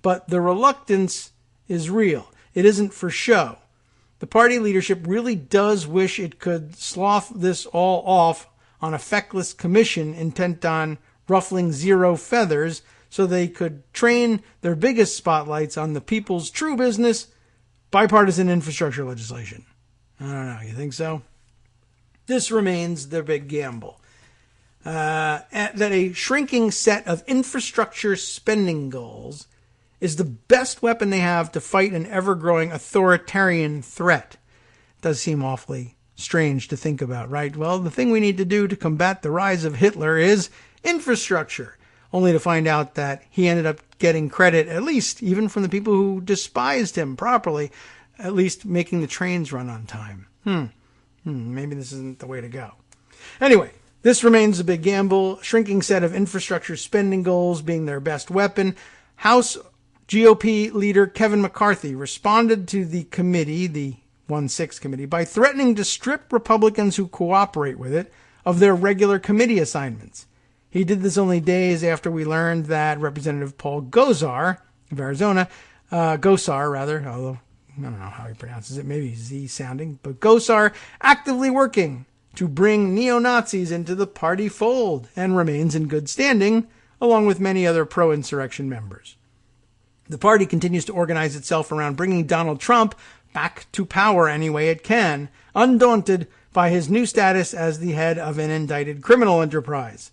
But the reluctance is real. It isn't for show. The party leadership really does wish it could slough this all off on a feckless commission intent on ruffling zero feathers so they could train their biggest spotlights on the people's true business, bipartisan infrastructure legislation. I don't know. You think so? This remains their big gamble. That a shrinking set of infrastructure spending goals is the best weapon they have to fight an ever-growing authoritarian threat. It does seem awfully strange to think about, right? Well, the thing we need to do to combat the rise of Hitler is infrastructure, only to find out that he ended up getting credit, at least even from the people who despised him properly, at least making the trains run on time. Maybe this isn't the way to go. Anyway, this remains a big gamble, shrinking set of infrastructure spending goals being their best weapon. House GOP leader Kevin McCarthy responded to the committee, the 1-6 committee, by threatening to strip Republicans who cooperate with it of their regular committee assignments. He did this only days after we learned that Representative Paul Gosar of Arizona, although I don't know how he pronounces it, maybe Z sounding, but Gosar actively working to bring neo-Nazis into the party fold and remains in good standing, along with many other pro-insurrection members. The party continues to organize itself around bringing Donald Trump back to power any way it can, undaunted by his new status as the head of an indicted criminal enterprise.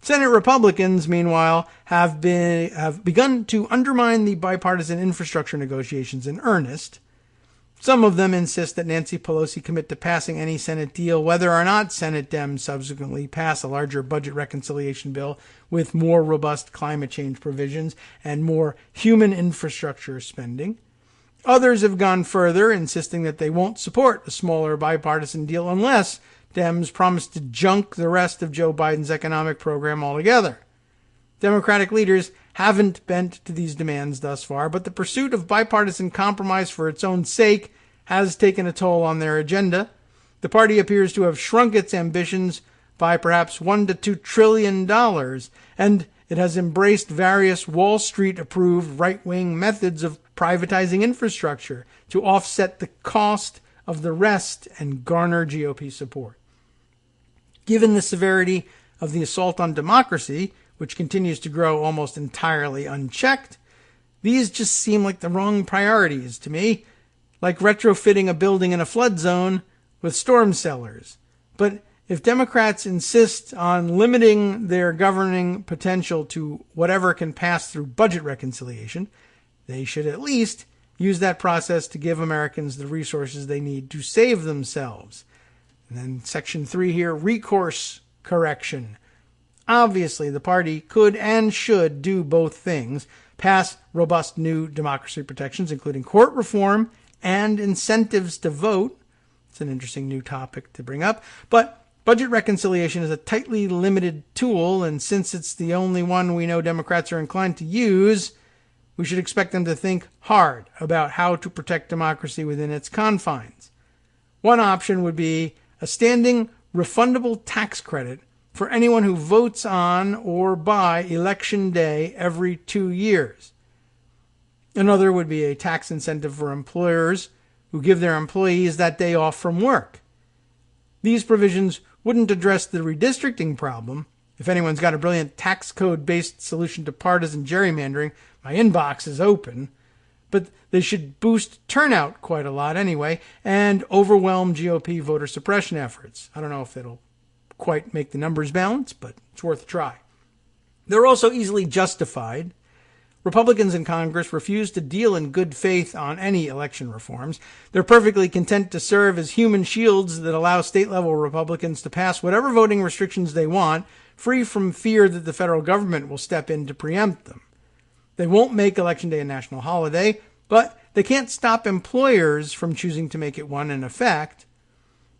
Senate Republicans, meanwhile, have begun to undermine the bipartisan infrastructure negotiations in earnest. Some of them insist that Nancy Pelosi commit to passing any Senate deal, whether or not Senate Dems subsequently pass a larger budget reconciliation bill with more robust climate change provisions and more human infrastructure spending. Others have gone further, insisting that they won't support a smaller bipartisan deal unless Dems promise to junk the rest of Joe Biden's economic program altogether. Democratic leaders haven't bent to these demands thus far, but the pursuit of bipartisan compromise for its own sake has taken a toll on their agenda. The party appears to have shrunk its ambitions by perhaps $1 to $2 trillion, and it has embraced various Wall Street-approved right-wing methods of privatizing infrastructure to offset the cost of the rest and garner GOP support. Given the severity of the assault on democracy, which continues to grow almost entirely unchecked, these just seem like the wrong priorities to me, like retrofitting a building in a flood zone with storm cellars. But if Democrats insist on limiting their governing potential to whatever can pass through budget reconciliation, they should at least use that process to give Americans the resources they need to save themselves. And then Section 3 here, recourse correction. Obviously, the party could and should do both things, pass robust new democracy protections, including court reform and incentives to vote. It's an interesting new topic to bring up. But budget reconciliation is a tightly limited tool, and since it's the only one we know Democrats are inclined to use, we should expect them to think hard about how to protect democracy within its confines. One option would be a standing refundable tax credit for anyone who votes on or by Election Day every 2 years. Another would be a tax incentive for employers who give their employees that day off from work. These provisions wouldn't address the redistricting problem. If anyone's got a brilliant tax code-based solution to partisan gerrymandering, my inbox is open. But they should boost turnout quite a lot anyway and overwhelm GOP voter suppression efforts. I don't know if it'll quite make the numbers balance, but it's worth a try. They're also easily justified. Republicans in Congress refuse to deal in good faith on any election reforms. They're perfectly content to serve as human shields that allow state-level Republicans to pass whatever voting restrictions they want, free from fear that the federal government will step in to preempt them. They won't make Election Day a national holiday, but they can't stop employers from choosing to make it one in effect.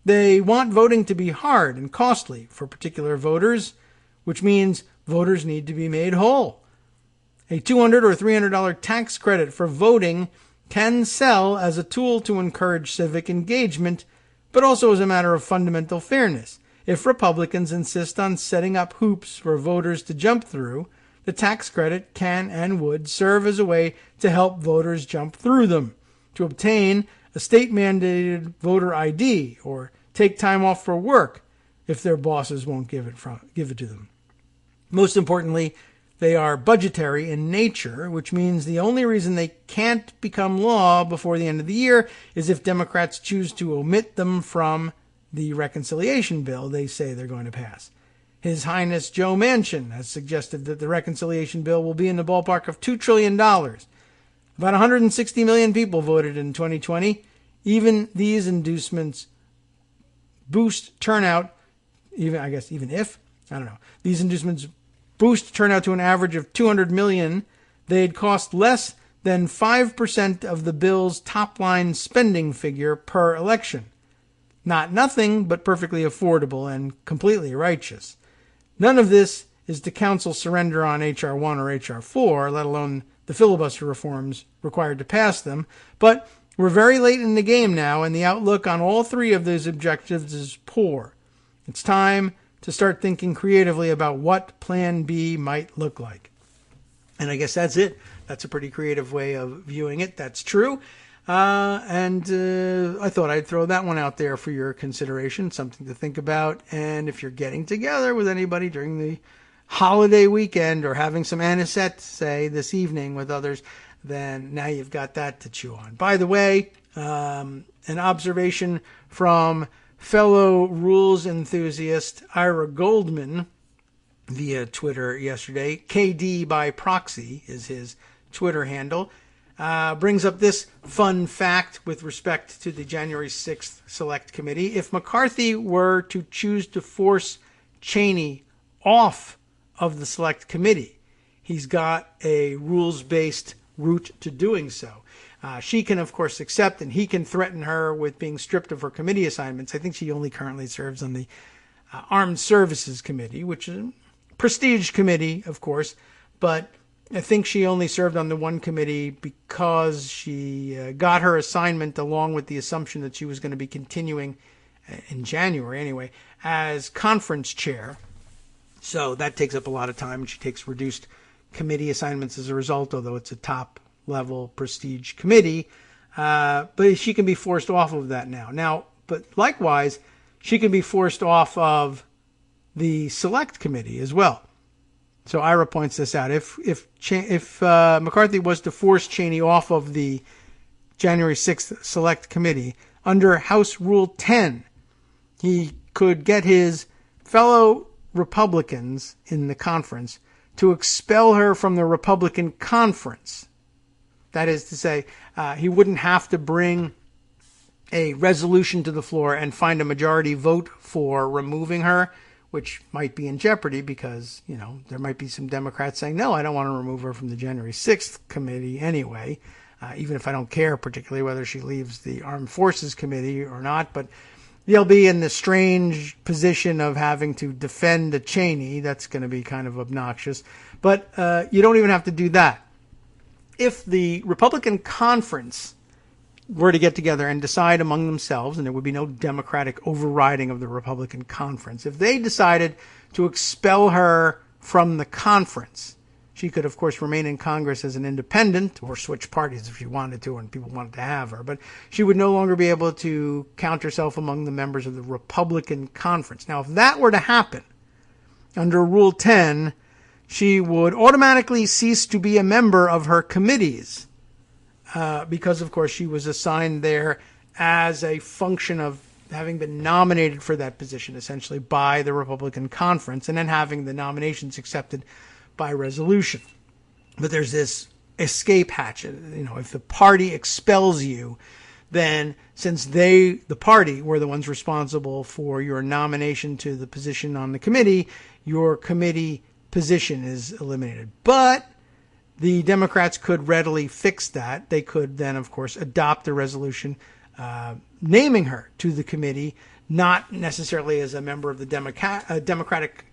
They want voting to be hard and costly for particular voters, which means voters need to be made whole. A $200 or $300 tax credit for voting can sell as a tool to encourage civic engagement, but also as a matter of fundamental fairness. If Republicans insist on setting up hoops for voters to jump through, the tax credit can and would serve as a way to help voters jump through them, to obtain a state-mandated voter ID or take time off for work if their bosses won't give it to them. Most importantly, they are budgetary in nature, which means the only reason they can't become law before the end of the year is if Democrats choose to omit them from the reconciliation bill they say they're going to pass. His Highness Joe Manchin has suggested that the reconciliation bill will be in the ballpark of $2 trillion. About 160 million people voted in 2020. Even these inducements boost turnout, these inducements boost turnout to an average of 200 million. They'd cost less than 5% of the bill's top-line spending figure per election. Not nothing, but perfectly affordable and completely righteous. None of this is to counsel surrender on H.R. 1 or H.R. 4, let alone the filibuster reforms required to pass them. But we're very late in the game now, and the outlook on all three of those objectives is poor. It's time to start thinking creatively about what Plan B might look like. And I guess that's it. That's a pretty creative way of viewing it. That's true. And I thought I'd throw that one out there for your consideration, something to think about. And if you're getting together with anybody during the holiday weekend or having some anisette, say, this evening with others, then now you've got that to chew on. By the way, an observation from fellow rules enthusiast Ira Goldman via Twitter yesterday. KD by proxy is his Twitter handle. Brings up this fun fact with respect to the January 6th Select Committee. If McCarthy were to choose to force Cheney off of the Select Committee, he's got a rules-based route to doing so. She can, of course, accept, and he can threaten her with being stripped of her committee assignments. I think she only currently serves on the Armed Services Committee, which is a prestige committee, of course, but I think she only served on the one committee because she got her assignment along with the assumption that she was going to be continuing in January anyway as conference chair. So that takes up a lot of time, and she takes reduced committee assignments as a result, although it's a top-level prestige committee. But she can be forced off of that now. But likewise, she can be forced off of the Select Committee as well. So Ira points this out. If McCarthy was to force Cheney off of the January 6th Select Committee, under House Rule 10, he could get his fellow Republicans in the conference to expel her from the Republican conference. That is to say, he wouldn't have to bring a resolution to the floor and find a majority vote for removing her, which might be in jeopardy because, there might be some Democrats saying, no, I don't want to remove her from the January 6th committee anyway, even if I don't care particularly whether she leaves the Armed Forces Committee or not. But they'll be in the strange position of having to defend a Cheney. That's going to be kind of obnoxious. But you don't even have to do that. If the Republican conference were to get together and decide among themselves, and there would be no Democratic overriding of the Republican conference, if they decided to expel her from the conference, she could, of course, remain in Congress as an independent or switch parties if she wanted to and people wanted to have her. But she would no longer be able to count herself among the members of the Republican conference. Now, if that were to happen, under Rule 10, she would automatically cease to be a member of her committees. Because, of course, she was assigned there as a function of having been nominated for that position, essentially, by the Republican conference, and then having the nominations accepted by resolution. But there's this escape hatch. If the party expels you, then since the party, were the ones responsible for your nomination to the position on the committee, your committee position is eliminated. But the Democrats could readily fix that. They could then, of course, adopt a resolution naming her to the committee, not necessarily as a member of the Democratic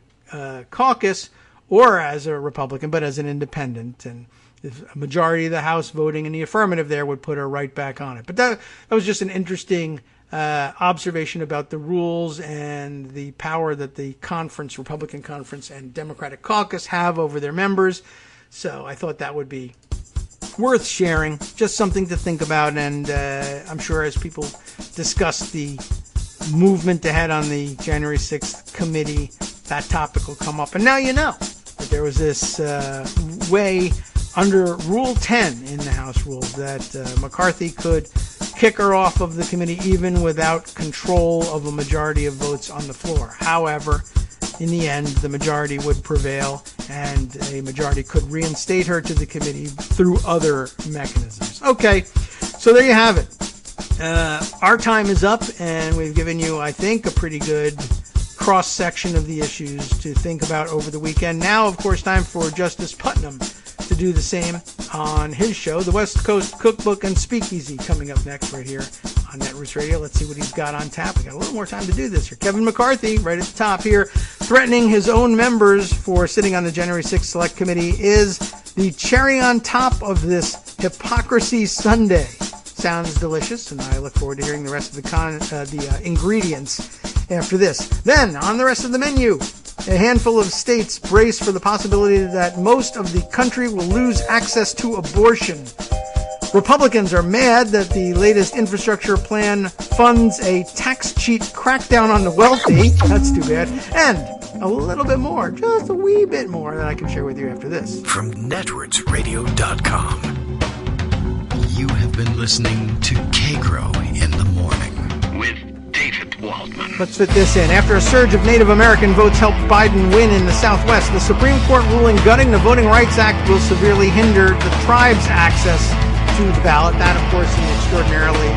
caucus or as a Republican, but as an independent. And if a majority of the House voting in the affirmative there would put her right back on it. But that was just an interesting observation about the rules and the power that the conference, Republican conference and Democratic caucus have over their members. So I thought that would be worth sharing, just something to think about. And I'm sure as people discuss the movement ahead on the January 6th committee, that topic will come up. And now you know that there was this way under Rule 10 in the House rules that McCarthy could kick her off of the committee even without control of a majority of votes on the floor. However, in the end, the majority would prevail, and a majority could reinstate her to the committee through other mechanisms. Okay, so there you have it. Our time is up, and we've given you, I think, a pretty good cross-section of the issues to think about over the weekend. Now, of course, time for Justice Putnam to do the same on his show, The West Coast Cookbook and Speakeasy, coming up next right here on Netroots Radio. Let's see what he's got on tap. We got a little more time to do this here. Kevin McCarthy, right at the top here, threatening his own members for sitting on the January 6th Select Committee, is the cherry on top of this hypocrisy sundae. Sounds delicious, and I look forward to hearing the rest of the ingredients after this. Then, on the rest of the menu, a handful of states brace for the possibility that most of the country will lose access to abortion. Republicans are mad that the latest infrastructure plan funds a tax cheat crackdown on the wealthy. That's too bad. And a little bit more, just a wee bit more, that I can share with you after this. From netrootsradio.com. You have been listening to Kagro in the Morning with David Waldman. Let's fit this in. After a surge of Native American votes helped Biden win in the Southwest, the Supreme Court ruling gutting the Voting Rights Act will severely hinder the tribe's access to the ballot. That, of course, is an extraordinarily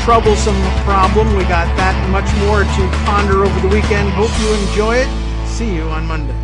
troublesome problem. We got that and much more to ponder over the weekend. Hope you enjoy it. See you on Monday.